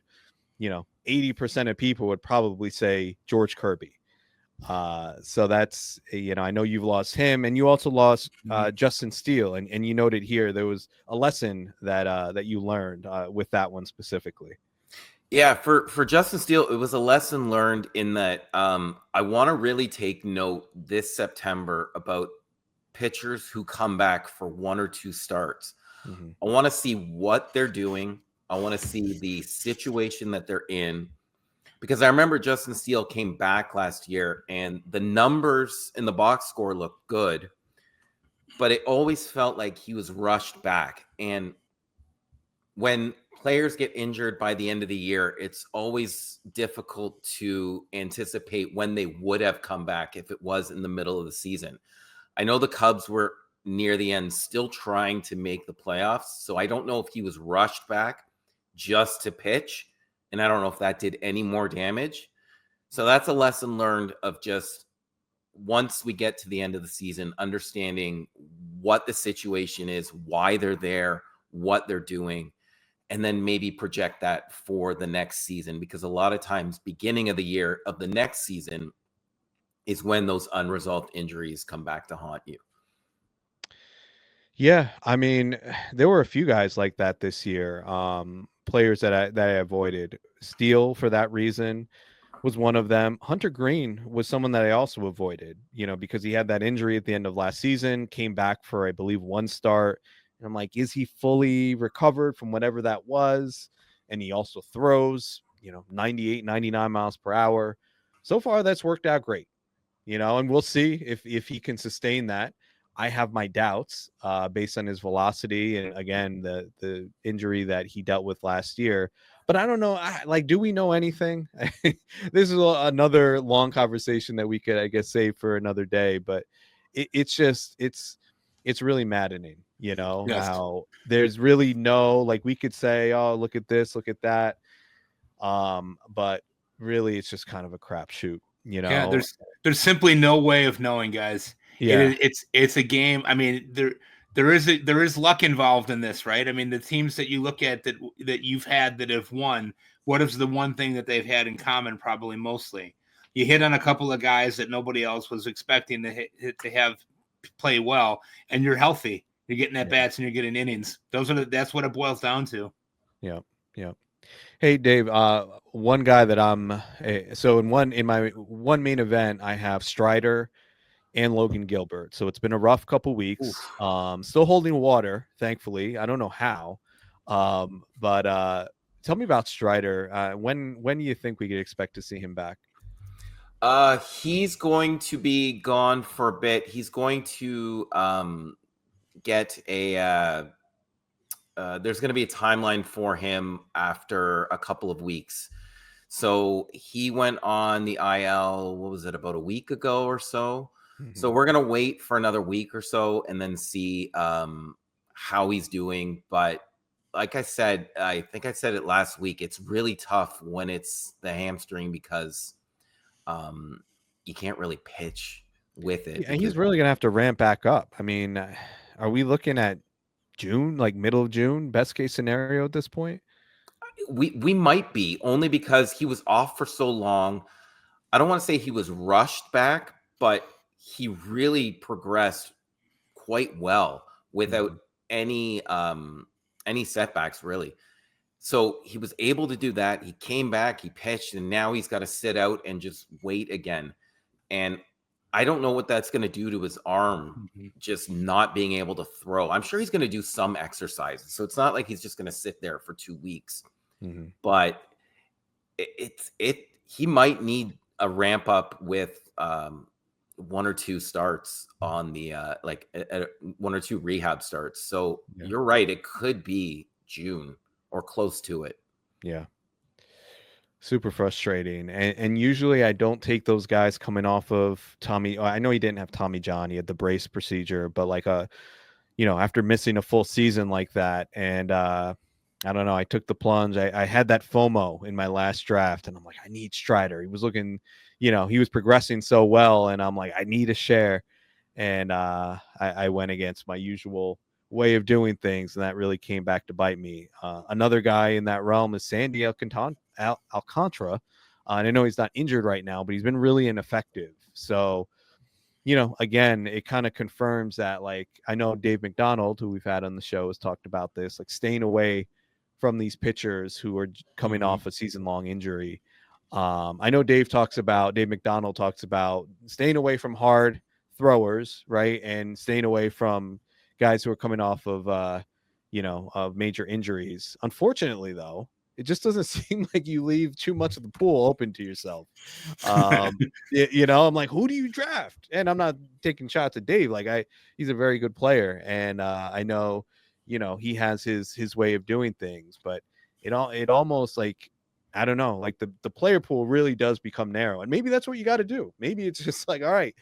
80% of people would probably say George Kirby. So that's, I know you've lost him, and you also lost Justin Steele, and you noted here there was a lesson that you learned with that one specifically. Yeah, for Justin Steele, it was a lesson learned in that I want to really take note this September about pitchers who come back for 1 or 2 starts. Mm-hmm. I want to see what they're doing. I want to see the situation that they're in. Because I remember Justin Steele came back last year and the numbers in the box score looked good, but it always felt like he was rushed back. And when players get injured by the end of the year, it's always difficult to anticipate when they would have come back if it was in the middle of the season. I know the Cubs were near the end still trying to make the playoffs, so I don't know if he was rushed back just to pitch. And I don't know if that did any more damage. So that's a lesson learned of just once we get to the end of the season, understanding what the situation is, why they're there, what they're doing, and then maybe project that for the next season. Because a lot of times, beginning of the year of the next season is when those unresolved injuries come back to haunt you. Yeah, I mean, there were a few guys like that this year. Players that I avoided. Steele, for that reason, was one of them. Hunter Green was someone that I also avoided, because he had that injury at the end of last season, came back for, I believe, 1 start. And I'm like, is he fully recovered from whatever that was? And he also throws, 98, 99 miles per hour. So far, that's worked out great, and we'll see if he can sustain that. I have my doubts based on his velocity and, again, the injury that he dealt with last year. But I don't know. Do we know anything? This is another long conversation that we could, I guess, save for another day. But it's really maddening, Yes. how there's really no, we could say, oh, look at this, look at that. But really, it's just kind of a crapshoot, Yeah, there's simply no way of knowing, guys. Yeah, It's a game. I mean, there is luck involved in this, right? I mean, the teams that you look at that you've had that have won, what is the one thing that they've had in common? Probably mostly, you hit on a couple of guys that nobody else was expecting to have play well, and you're healthy. You're getting at bats and you're getting innings. That's what it boils down to. Yeah. Hey, Dave, one guy that so in my one main event, I have Strider and Logan Gilbert. So it's been a rough couple weeks. Still holding water, thankfully. I don't know how. But tell me about Strider. When do you think we could expect to see him back? He's going to be gone for a bit. He's going to get a there's going to be a timeline for him after a couple of weeks. So he went on the IL, what was it, about a week ago or so? Mm-hmm. So we're going to wait for another week or so and then see how he's doing. But like I said, I think I said it last week, it's really tough when it's the hamstring because you can't really pitch with it. And he's really going to have to ramp back up. I mean, are we looking at June, middle of June, best case scenario at this point? We might be, only because he was off for so long. I don't want to say he was rushed back, but he really progressed quite well without any setbacks, really. So he was able to do that. He came back, he pitched, and now he's got to sit out and just wait again. And I don't know what that's going to do to his arm, just not being able to throw. I'm sure he's going to do some exercises. So it's not like he's just going to sit there for 2 weeks. But he might need a ramp up with 1 or 2 starts on the 1 or 2 rehab starts. So you're right. It could be June or close to it. Yeah. Super frustrating. And usually I don't take those guys coming off of Tommy. I know he didn't have Tommy John. He had the brace procedure, but after missing a full season like that, and I don't know, I took the plunge. I had that FOMO in my last draft, and I'm like, I need Strider. He was looking, he was progressing so well, and I'm like, I need a share. And I went against my usual way of doing things, and that really came back to bite me. Another guy in that realm is Sandy Alcantara. And I know he's not injured right now, but he's been really ineffective. So, again, it kind of confirms that, like, I know Dave McDonald, who we've had on the show, has talked about this, like staying away from these pitchers who are coming off a season-long injury. I know Dave McDonald talks about staying away from hard throwers, right? And staying away from guys who are coming off of, of major injuries. Unfortunately, though, it just doesn't seem like you leave too much of the pool open to yourself. I'm like, who do you draft? And I'm not taking shots at Dave. Like, he's a very good player, and I know, he has his way of doing things, but it almost, like, I don't know, like the player pool really does become narrow, and maybe that's what you got to do. Maybe it's just like, all right,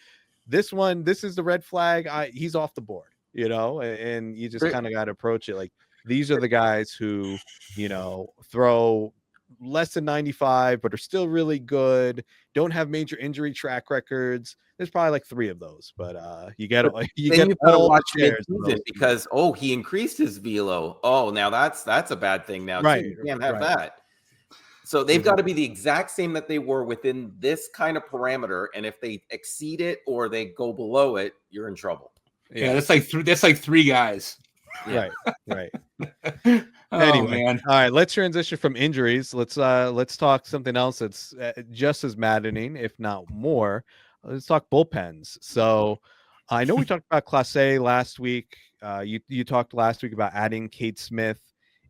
this is the red flag. He's off the board, and you just kind of got to approach it like, these are the guys who, throw less than 95, but are still really good, don't have major injury track records. There's probably like 3 of those, but you got to watch mid-season because he increased his velo. Oh, now that's a bad thing now. Right, too. You can't have that. So they've got to be the exact same that they were within this kind of parameter, and if they exceed it or they go below it, you're in trouble. Yeah, that's like 3 guys. Yeah. Right. Anyway, man. All right, let's transition from injuries. Let's talk something else that's just as maddening, if not more. Let's talk bullpens. So I know we talked about Class A last week. You talked last week about adding Cade Smith.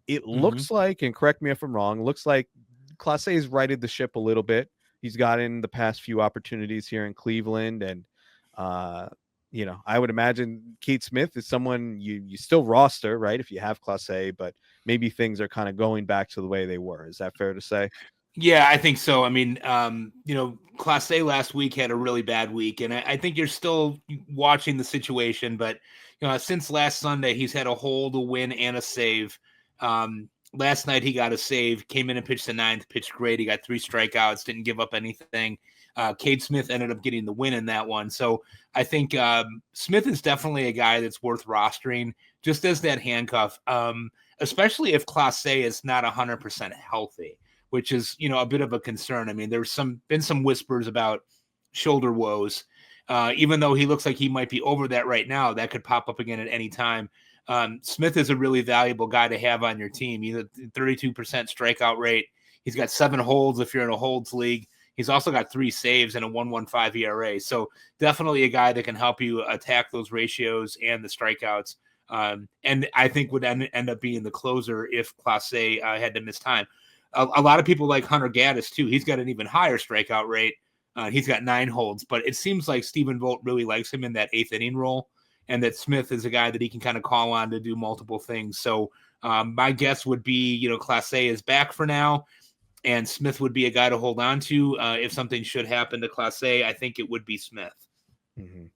It looks like, and correct me if I'm wrong, looks like Class A has righted the ship a little bit. He's gotten the past few opportunities here in Cleveland, and I would imagine Cade Smith is someone you still roster, right, if you have Class A, but maybe things are kind of going back to the way they were. Is that fair to say? Yeah, I think so. I mean, Class A last week had a really bad week, and I think you're still watching the situation. But since last Sunday, he's had a hold, a win, and a save. Last night he got a save, came in and pitched the 9th, pitched great. He got 3 strikeouts, didn't give up anything. Cade Smith ended up getting the win in that one. So I think Smith is definitely a guy that's worth rostering just as that handcuff, especially if Class A is not 100% healthy, which is, a bit of a concern. I mean, there's been some whispers about shoulder woes. Even though he looks like he might be over that right now, that could pop up again at any time. Smith is a really valuable guy to have on your team. He's a 32% strikeout rate. He's got 7 holds if you're in a holds league. He's also got 3 saves and a 1.15 ERA. So definitely a guy that can help you attack those ratios and the strikeouts. And I think would end up being the closer if Class A had to miss time. A lot of people like Hunter Gaddis too. He's got an even higher strikeout rate. He's got 9 holds, but it seems like Stephen Vogt really likes him in that 8th inning role, and that Smith is a guy that he can kind of call on to do multiple things. So my guess would be, Class A is back for now, and Smith would be a guy to hold on to. If something should happen to Class A, I think it would be Smith. Mm-hmm.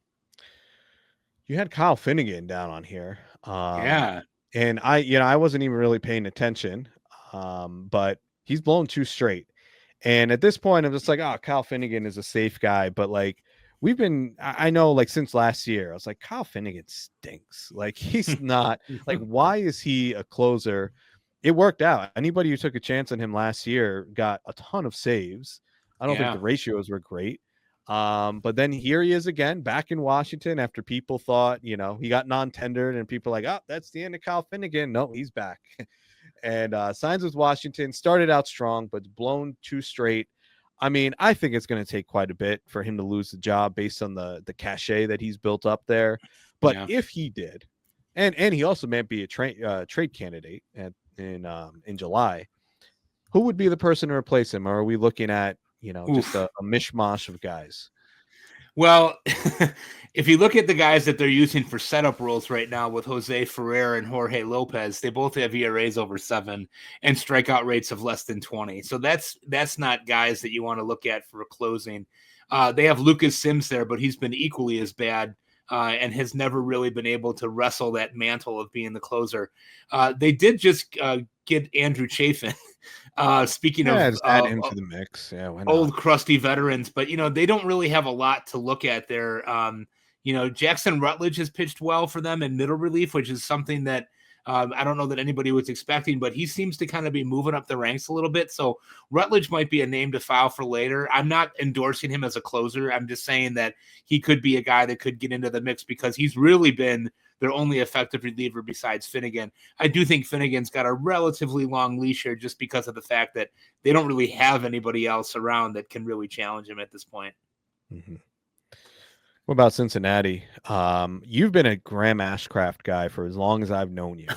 You had Kyle Finnegan down on here. Yeah. And I wasn't even really paying attention, but he's blown 2 straight. And at this point, I'm just like, Kyle Finnegan is a safe guy. But like, I know, like, since last year, I was like, Kyle Finnegan stinks. Like, he's not, like, why is he a closer? It worked out. Anybody who took a chance on him last year got a ton of saves. I don't think the ratios were great. But then here he is again, back in Washington after people thought, he got non-tendered, and people are like, that's the end of Kyle Finnegan. No, he's back. And signs with Washington, started out strong, but blown 2 straight. I mean, I think it's going to take quite a bit for him to lose the job based on the cachet that he's built up there. But if he did, and he also might be a trade candidate in July, who would be the person to replace him? Or are we looking at, just a mishmash of guys? Well, if you look at the guys that they're using for setup roles right now with Jose Ferrer and Jorge Lopez, they both have ERAs over 7 and strikeout rates of less than 20. So that's not guys that you want to look at for closing. They have Lucas Sims there, but he's been equally as bad and has never really been able to wrestle that mantle of being the closer. They did just get Andrew Chafin. Speaking of just add him to the mix, old crusty veterans, but they don't really have a lot to look at there. Jackson Rutledge has pitched well for them in middle relief, which is something that I don't know that anybody was expecting, but he seems to kind of be moving up the ranks a little bit. So Rutledge might be a name to file for later. I'm not endorsing him as a closer. I'm just saying that he could be a guy that could get into the mix because he's really been their only effective reliever besides Finnegan. I do think Finnegan's got a relatively long leash here just because of the fact that they don't really have anybody else around that can really challenge him at this point. Mm-hmm. What about Cincinnati? You've been a Graham Ashcraft guy for as long as I've known you.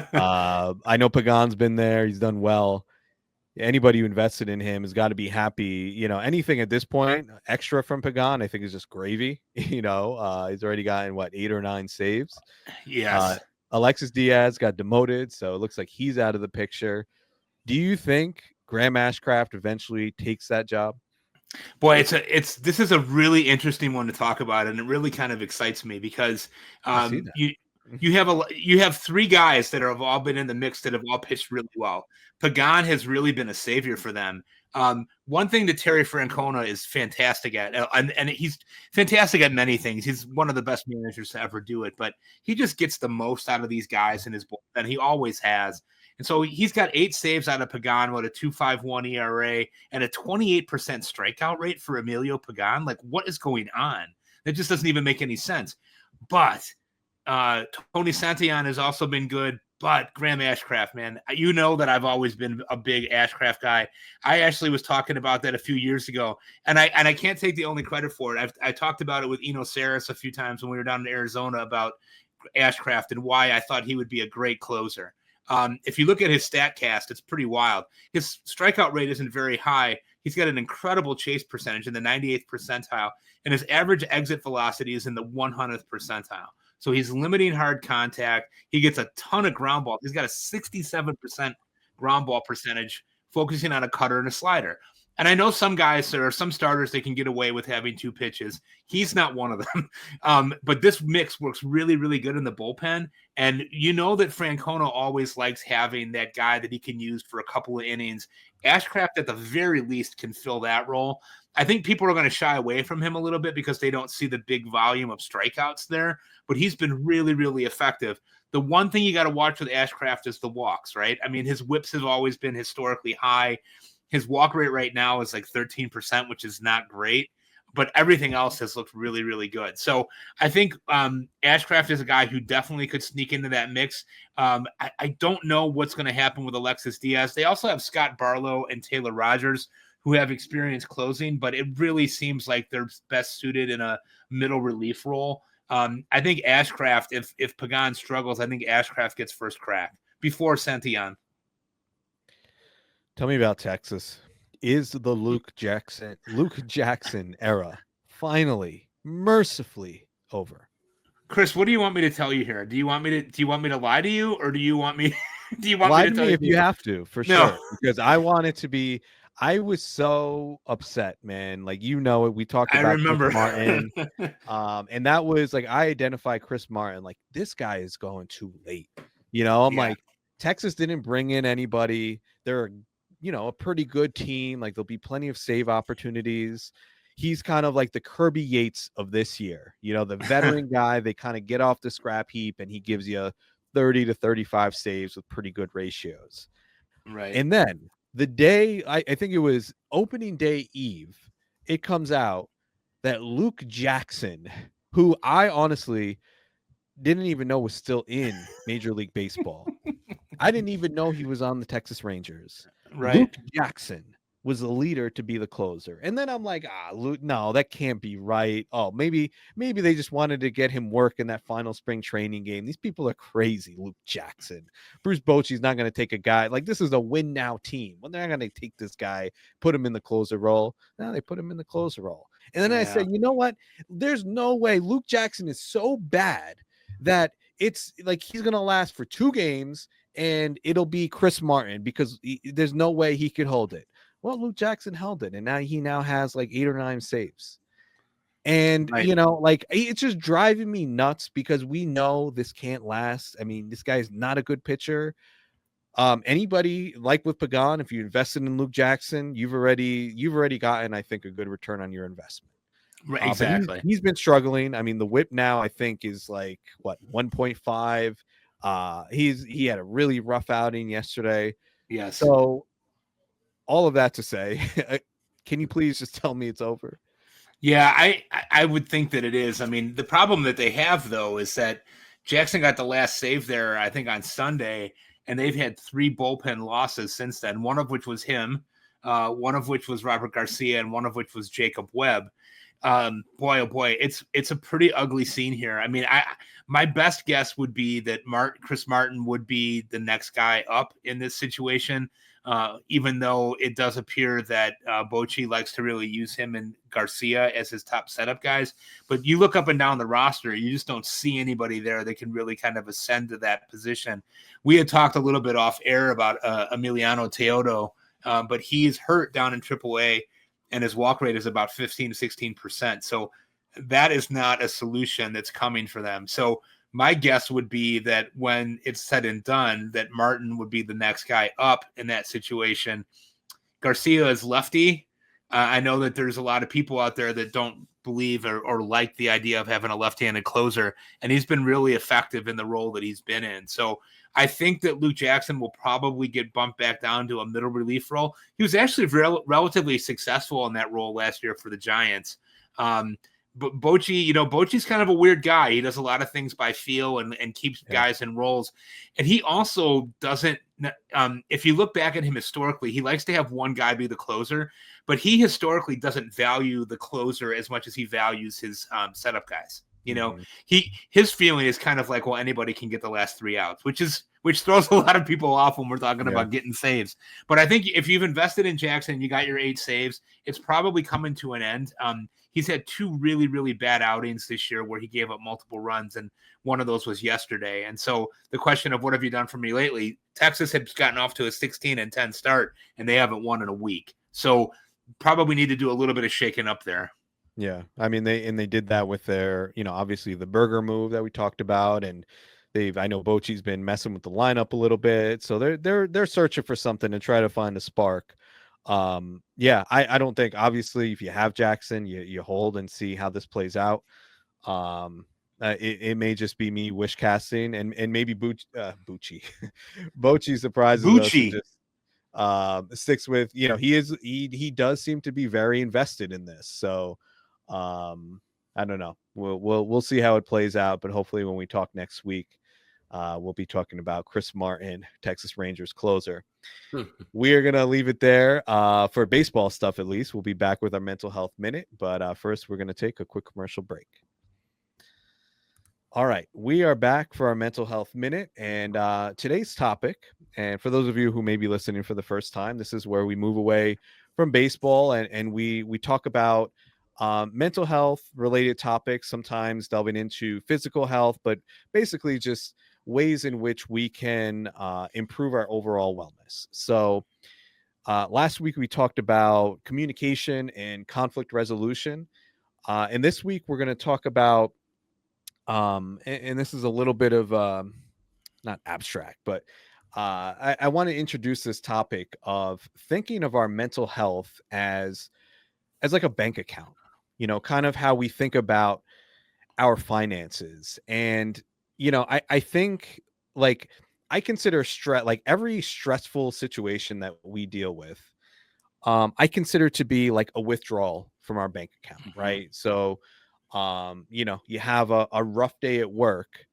I know Pagan's been there. He's done well. Anybody who invested in him has got to be happy. You know, anything at this point extra from Pagan, I think is just gravy. You know, he's already gotten, 8 or 9 saves. Yes. Alexis Diaz got demoted, so it looks like he's out of the picture. Do you think Graham Ashcraft eventually takes that job? Boy, this is a really interesting one to talk about, and it really kind of excites me because you have 3 guys that have all been in the mix that have all pitched really well. Pagan has really been a savior for them. One thing that Terry Francona is fantastic at, and he's fantastic at many things. He's one of the best managers to ever do it, but he just gets the most out of these guys in his bullpen. He always has. And so he's got 8 saves out of Pagan with a 2.51 ERA and a 28% strikeout rate for Emilio Pagan. Like, what is going on? That just doesn't even make any sense. But Tony Santillan has also been good. But Graham Ashcraft, man, you know that I've always been a big Ashcraft guy. I actually was talking about that a few years ago, and I can't take the only credit for it. I talked about it with Eno Saris a few times when we were down in Arizona about Ashcraft and why I thought he would be a great closer. If you look at his StatCast, it's pretty wild. His strikeout rate isn't very high. He's got an incredible chase percentage in the 98th percentile, and his average exit velocity is in the 100th percentile. So he's limiting hard contact. He gets a ton of ground ball. He's got a 67% ground ball percentage, focusing on a cutter and a slider. And I know some guys, there are some starters that can get away with having 2 pitches. He's not one of them. But this mix works really, really good in the bullpen. And you know that Francona always likes having that guy that he can use for a couple of innings. Ashcraft, at the very least, can fill that role. I think people are going to shy away from him a little bit because they don't see the big volume of strikeouts there. But he's been really, really effective. The one thing you got to watch with Ashcraft is the walks, right? I mean, his whips have always been historically high. His walk rate right now is like 13%, which is not great, but everything else has looked really, really good. So I think Ashcraft is a guy who definitely could sneak into that mix. I don't know what's going to happen with Alexis Diaz. They also have Scott Barlow and Taylor Rogers who have experience closing, but it really seems like they're best suited in a middle relief role. I think Ashcraft, if Pagan struggles, I think Ashcraft gets first crack before Santillan. Tell me about Texas. Is the Luke Jackson era finally, mercifully over? Chris, what do you want me to tell you here? Do you want me to lie to you, or do you want me to lie me to tell me if you? you have to, for sure? Because I want it to be. I was so upset, man. Like, you know it. We talked about I remember Chris Martin. And that was like, I identify Chris Martin, like, this guy is going too late. You know, I'm like, Texas didn't bring in anybody. They're, a pretty good team. Like, there'll be plenty of save opportunities. He's kind of like the Kirby Yates of this year, the veteran guy. They kind of get off the scrap heap and he gives you 30 to 35 saves with pretty good ratios. Right. And then the day, I think it was opening day eve, it comes out that Luke Jackson, who I honestly didn't even know was still in Major League Baseball. I didn't even know he was on the Texas Rangers. Right. Luke Jackson was the leader to be the closer. And then I'm like, Luke, no, that can't be right. Oh, maybe they just wanted to get him work in that final spring training game. These people are crazy. Luke Jackson. Bruce Bochy's not going to take a guy. Like, this is a win now team. Well, they're not going to take this guy, put him in the closer role. No, they put him in the closer role. And then I said, you know what? There's no way. Luke Jackson is so bad that it's like he's going to last for 2 games and it'll be Chris Martin because there's no way he could hold it. Well, Luke Jackson held it, and now he has like 8 or 9 saves. And, like, it's just driving me nuts because we know this can't last. I mean, this guy's not a good pitcher. Anybody, like with Pagan, if you invested in Luke Jackson, you've already gotten, I think, a good return on your investment. Right, exactly. He's been struggling. I mean, the whip now, I think, is like, 1.5. He had a really rough outing yesterday. Yes. So all of that to say, can you please just tell me it's over? Yeah, I would think that it is. I mean, the problem that they have though is that Jackson got the last save there, I think, on Sunday, and they've had 3 bullpen losses since then. One of which was him, one of which was Robert Garcia, and one of which was Jacob Webb. Boy, oh boy, it's a pretty ugly scene here. I mean, my best guess would be that Chris Martin would be the next guy up in this situation. Even though it does appear that Bochy likes to really use him and Garcia as his top setup guys. But you look up and down the roster, you just don't see anybody there that can really kind of ascend to that position. We had talked a little bit off air about Emiliano Teodo, but he is hurt down in AAA, and his walk rate is about 15 to 16%. So that is not a solution that's coming for them. So my guess would be that when it's said and done, that Martin would be the next guy up in that situation. Garcia is lefty. I know that there's a lot of people out there that don't believe or like the idea of having a left-handed closer, and he's been really effective in the role that he's been in. So I think that Luke Jackson will probably get bumped back down to a middle relief role. He was actually relatively successful in that role last year for the Giants. But Bochy, Bochy's kind of a weird guy. He does a lot of things by feel and keeps guys in roles. And he also doesn't, if you look back at him historically, he likes to have one guy be the closer, but he historically doesn't value the closer as much as he values his setup guys. His feeling is kind of like, well, anybody can get the last 3 outs, which throws a lot of people off when we're talking about getting saves. But I think if you've invested in Jackson, you got your 8 saves, it's probably coming to an end. He's had 2 really, really bad outings this year where he gave up multiple runs, and one of those was yesterday. And so the question of what have you done for me lately? Texas has gotten off to a 16-10 start, and they haven't won in a week. So probably need to do a little bit of shaking up there. Yeah, I mean they did that with their, obviously the burger move that we talked about, and I know Bochy's been messing with the lineup a little bit, so they're searching for something to try to find a spark. I don't think, obviously, if you have Jackson, you hold and see how this plays out. It may just be me wish casting, and maybe Bochy surprises us and just sticks with, he does seem to be very invested in this. So I don't know. We'll see how it plays out, but hopefully when we talk next week, we'll be talking about Chris Martin, Texas Rangers closer. We are going to leave it there for baseball stuff, at least. We'll be back with our mental health minute. But first, we're going to take a quick commercial break. All right. We are back for our mental health minute. And today's topic, and for those of you who may be listening for the first time, this is where we move away from baseball and we talk about mental health related topics, sometimes delving into physical health, but basically just ways in which we can improve our overall wellness. So last week we talked about communication and conflict resolution. And this week we're going to talk about, and this is a little bit of not abstract, but I want to introduce this topic of thinking of our mental health as like a bank account, kind of how we think about our finances. And I think, like, I consider stress, like every stressful situation that we deal with, I consider to be like a withdrawal from our bank account, right? So, you have a rough day at work,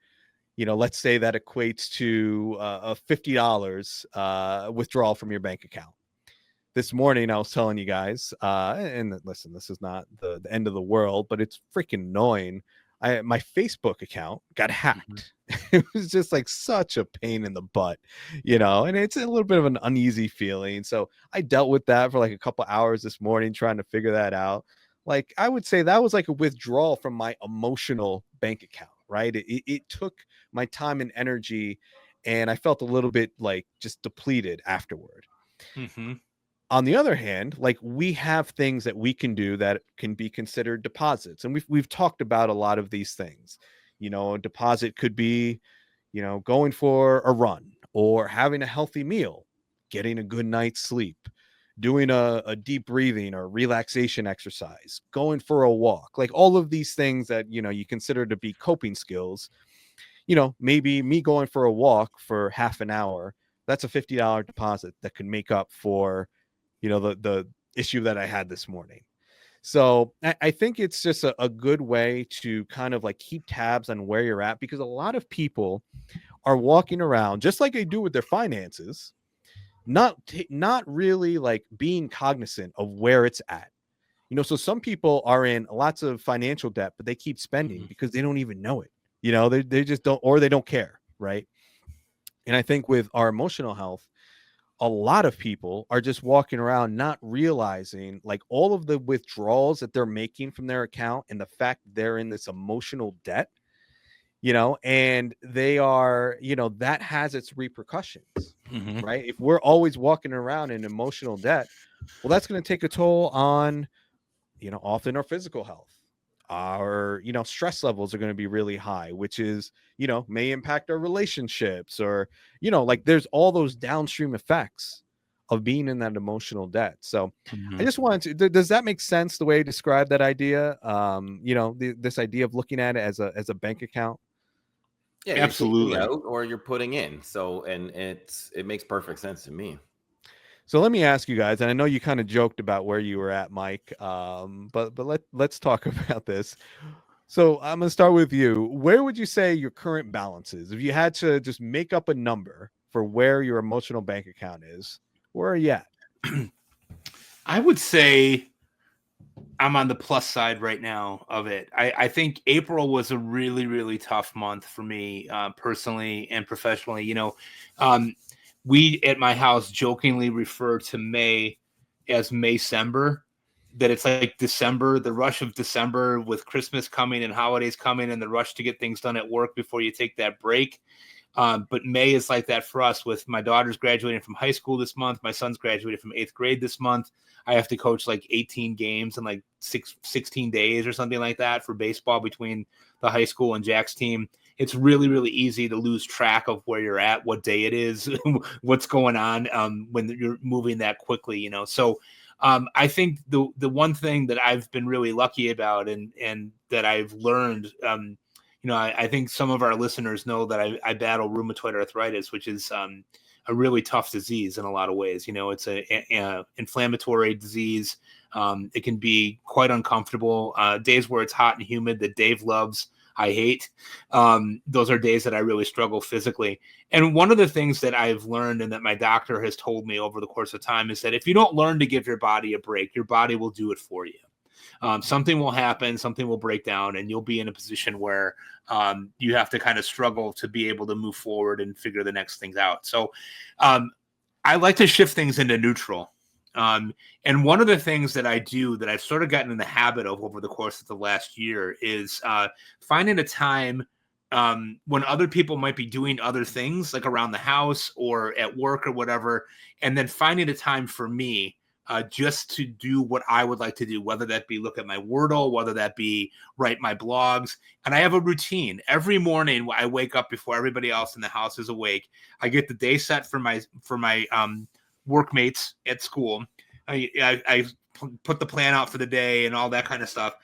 let's say that equates to a $50 withdrawal from your bank account. This morning, I was telling you guys, and listen, this is not the end of the world, but it's freaking annoying. My Facebook account got hacked. It was just like such a pain in the butt, and it's a little bit of an uneasy feeling. So I dealt with that for like a couple hours this morning, trying to figure that out. Like, I would say that was like a withdrawal from my emotional bank account, right? It took my time and energy, and I felt a little bit like just depleted afterward. On the other hand, like, we have things that we can do that can be considered deposits. And we've talked about a lot of these things. A deposit could be, going for a run, or having a healthy meal, getting a good night's sleep, doing a deep breathing or relaxation exercise, going for a walk, like all of these things that, you consider to be coping skills. maybe me going for a walk for half an hour, that's a $50 deposit that could make up for, the issue that I had this morning. So I think it's just a good way to kind of like keep tabs on where you're at, because a lot of people are walking around just like they do with their finances, not really like being cognizant of where it's at. So some people are in lots of financial debt, but they keep spending because they don't even know it. They just don't, or they don't care, right? And I think with our emotional health, a lot of people are just walking around not realizing like all of the withdrawals that they're making from their account, and the fact they're in this emotional debt, and they are, that has its repercussions, right? If we're always walking around in emotional debt, well, that's going to take a toll on, often our physical health. Our, stress levels are going to be really high, which is, may impact our relationships, or, like there's all those downstream effects of being in that emotional debt. So I just wanted to, does that make sense the way I described that idea? This idea of looking at it as a bank account. Yeah, absolutely. You're taking out or you're putting in. So, and it makes perfect sense to me. So let me ask you guys, and I know you kind of joked about where you were at, Mike, but let's talk about this. So I'm going to start with you. Where would you say your current balance is? If you had to just make up a number for where your emotional bank account is, where are you at? I would say I'm on the plus side right now of it. I think April was a really, really tough month for me, personally and professionally. We at my house jokingly refer to May as Maycember, that it's like December, the rush of December with Christmas coming and holidays coming and the rush to get things done at work before you take that break. But May is like that for us, with my daughter's graduating from high school this month. My son's graduated from 8th grade this month. I have to coach like 18 games in like 16 days or something like that for baseball between the high school and Jack's team. It's really, really easy to lose track of where you're at, what day it is, what's going on when you're moving that quickly, So I think the one thing that I've been really lucky about and that I've learned, I think some of our listeners know that I battle rheumatoid arthritis, which is a really tough disease in a lot of ways. It's a inflammatory disease. It can be quite uncomfortable. Days where it's hot and humid that Dave loves, I hate. Those are days that I really struggle physically. And one of the things that I've learned and that my doctor has told me over the course of time is that if you don't learn to give your body a break, your body will do it for you. Something will happen, something will break down, and you'll be in a position where you have to kind of struggle to be able to move forward and figure the next things out. So I like to shift things into neutral. And one of the things that I do that I've sort of gotten in the habit of over the course of the last year is finding a time when other people might be doing other things, like around the house or at work or whatever, and then finding a time for me just to do what I would like to do, whether that be look at my Wordle, whether that be write my blogs. And I have a routine. Every morning I wake up before everybody else in the house is awake. I get the day set for my workmates at school. I put the plan out for the day and all that kind of stuff.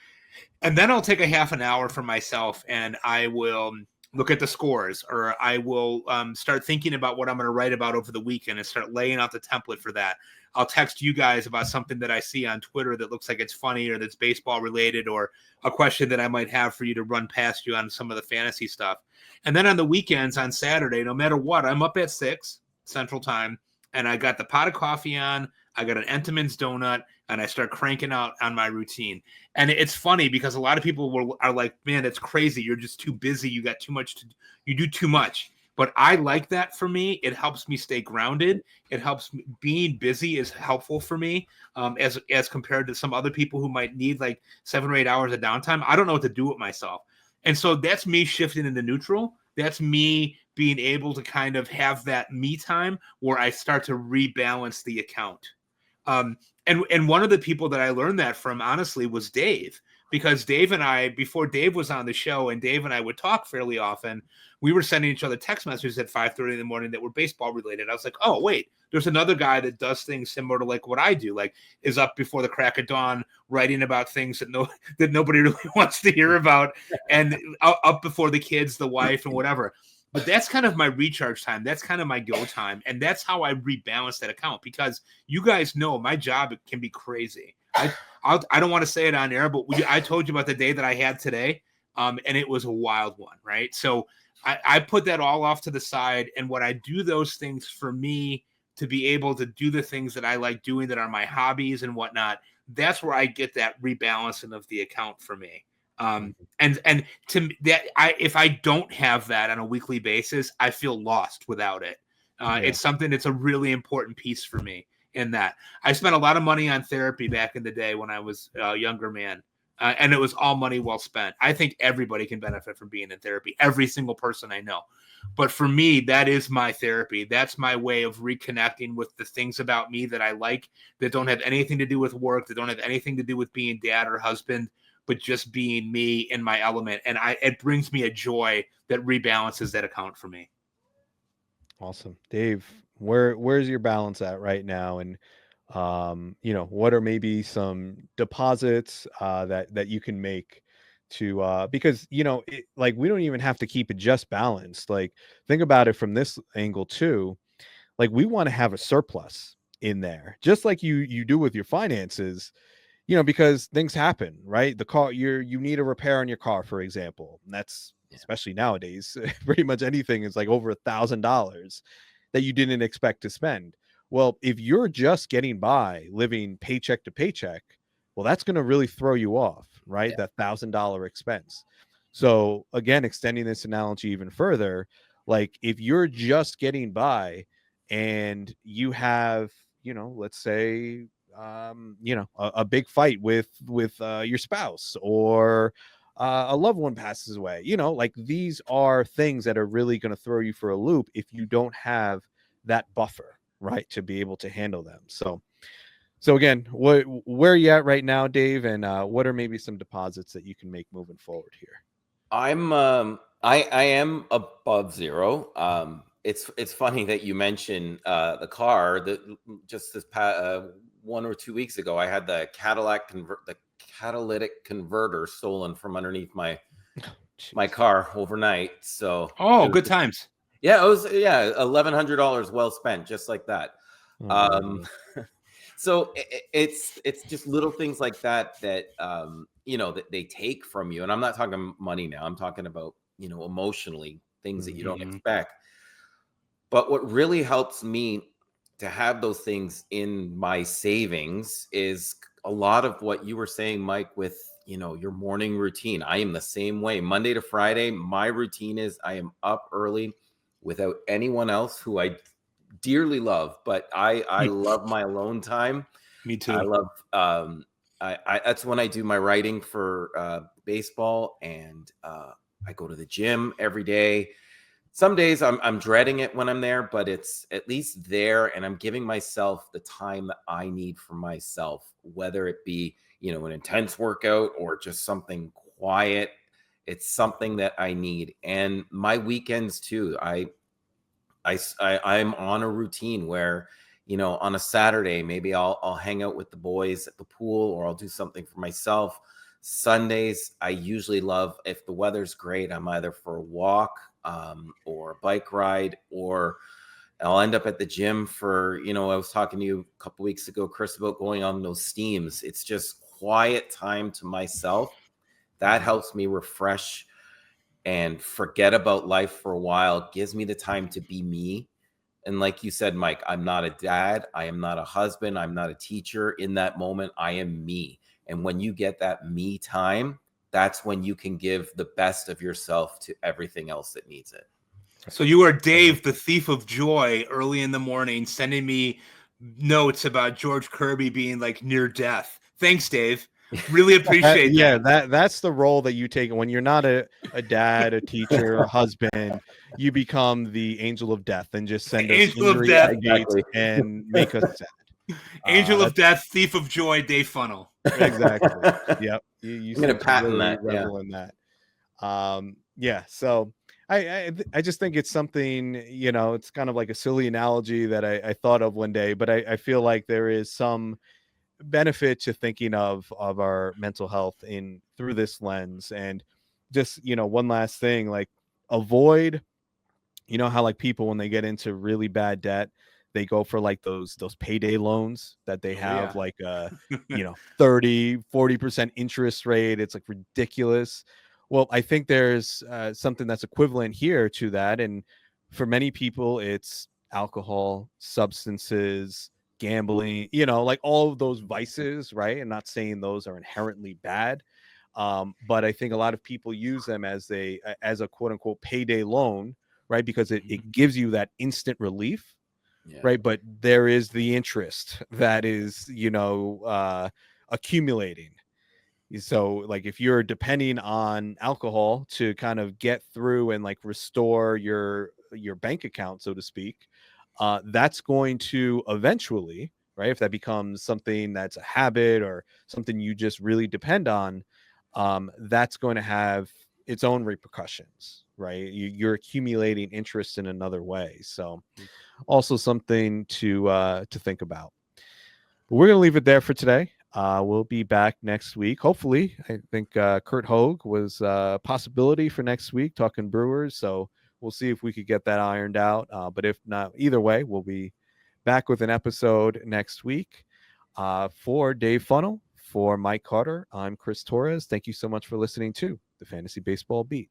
And then I'll take a half an hour for myself and I will look at the scores, or I will start thinking about what I'm going to write about over the weekend and start laying out the template for that. I'll text you guys about something that I see on Twitter that looks like it's funny or that's baseball related, or a question that I might have for you to run past you on some of the fantasy stuff. And then on the weekends, on Saturday, no matter what, I'm up at 6 Central Time and I got the pot of coffee on, I got an Entenmann's donut, and I start cranking out on my routine. And it's funny because a lot of people are like, man, it's crazy. You're just too busy. You got too much you do too much. But I like that for me. It helps me stay grounded. It helps me, being busy is helpful for me as compared to some other people who might need like 7 or 8 hours of downtime. I don't know what to do with myself. And so that's me shifting into neutral. That's me being able to kind of have that me time where I start to rebalance the account. And one of the people that I learned that from, honestly, was Dave, because Dave and I, before Dave was on the show and Dave and I would talk fairly often, we were sending each other text messages at 5:30 in the morning that were baseball related. I was like, oh, wait, there's another guy that does things similar to like what I do, like is up before the crack of dawn, writing about things that nobody really wants to hear about, and up before the kids, the wife, and whatever. But that's kind of my recharge time. That's kind of my go time. And that's how I rebalance that account, because you guys know my job can be crazy. I don't want to say it on air, but I told you about the day that I had today. And it was a wild one, right? So I put that all off to the side. And when I do those things for me to be able to do the things that I like doing that are my hobbies and whatnot, that's where I get that rebalancing of the account for me. And to that, if I don't have that on a weekly basis, I feel lost without it. It's something that's a really important piece for me in that. I spent a lot of money on therapy back in the day when I was a younger man. And it was all money well spent. I think everybody can benefit from being in therapy, every single person I know. But for me, that is my therapy. That's my way of reconnecting with the things about me that I like, that don't have anything to do with work, that don't have anything to do with being dad or husband, but just being me in my element. And it brings me a joy that rebalances that account for me. Awesome. Dave, where's your balance at right now? And what are maybe some deposits that you can make to because like we don't even have to keep it just balanced. Like, think about it from this angle too. Like, we want to have a surplus in there, just like you do with your finances, because things happen, right? The car, you need a repair on your car, for example, and that's especially nowadays, pretty much anything is like over $1,000 that you didn't expect to spend. Well, if you're just getting by, living paycheck to paycheck, well, that's going to really throw you off, right? That $1,000 expense. So again, extending this analogy even further, like if you're just getting by and you have, let's say, a big fight with your spouse, or a loved one passes away, like these are things that are really going to throw you for a loop if you don't have that buffer, right, to be able to handle them. So again, where are you at right now, Dave, and what are maybe some deposits that you can make moving forward here? I'm I am above zero. It's funny that you mentioned the car. That just this 1 or 2 weeks ago, I had the catalytic converter stolen from underneath my car overnight. So good times. Yeah, it was $1,100 well spent, just like that. So it's just little things like that that they take from you. And I'm not talking money now. I'm talking about emotionally, things that you don't expect. But what really helps me to have those things in my savings is a lot of what you were saying, Mike, with your morning routine. I am the same way. Monday to Friday, my routine is I am up early without anyone else who I dearly love, but I love my alone time. Me too. I love that's when I do my writing for baseball, and I go to the gym every day. Some days I'm dreading it when I'm there, but it's at least there, and I'm giving myself the time that I need for myself, whether it be an intense workout or just something quiet. It's something that I need. And my weekends too, I'm on a routine where, on a Saturday, maybe I'll hang out with the boys at the pool, or I'll do something for myself. Sundays, I usually love, if the weather's great, I'm either for a walk or a bike ride, or I'll end up at the gym for, I was talking to you a couple weeks ago, Chris, about going on those steams. It's just quiet time to myself. That helps me refresh and forget about life for a while, gives me the time to be me. And like you said, Mike, I'm not a dad. I am not a husband. I'm not a teacher. In that moment, I am me. And when you get that me time, that's when you can give the best of yourself to everything else that needs it. So you are Dave, the thief of joy, early in the morning, sending me notes about George Kirby being like near death. Thanks, Dave. Really appreciate that. Yeah, that's the role that you take when you're not a dad, a teacher, a husband. You become the angel of death and just send us injury exactly. and make us sad. Angel of death, thief of joy, Dave Funnell. Exactly. Yep. You I'm gonna patent that. Revel in that. So I just think it's something, it's kind of like a silly analogy that I thought of one day, but I feel like there is some benefit to thinking of our mental health in through this lens. And just, one last thing, like avoid, how like people when they get into really bad debt, they go for like those payday loans that they Oh, have yeah. like 30-40% interest rate. It's like ridiculous. Well, I think there's something that's equivalent here to that. And for many people it's alcohol, substances, gambling, like all of those vices, right? And not saying those are inherently bad, but I think a lot of people use them as a quote unquote payday loan, right? Because it gives you that instant relief, Yeah. right? But there is the interest that is, accumulating. So like if you're depending on alcohol to kind of get through and like restore your bank account, so to speak, that's going to eventually, right, if that becomes something that's a habit or something you just really depend on, that's going to have its own repercussions, right? You're accumulating interest in another way. So also something to think about. But we're going to leave it there for today. We'll be back next week. Hopefully, I think Kurt Hogue was a possibility for next week talking Brewers. So we'll see if we could get that ironed out. But if not, either way, we'll be back with an episode next week. For Dave Funnell, for Mike Carter, I'm Chris Torres. Thank you so much for listening to the Fantasy Baseball Beat.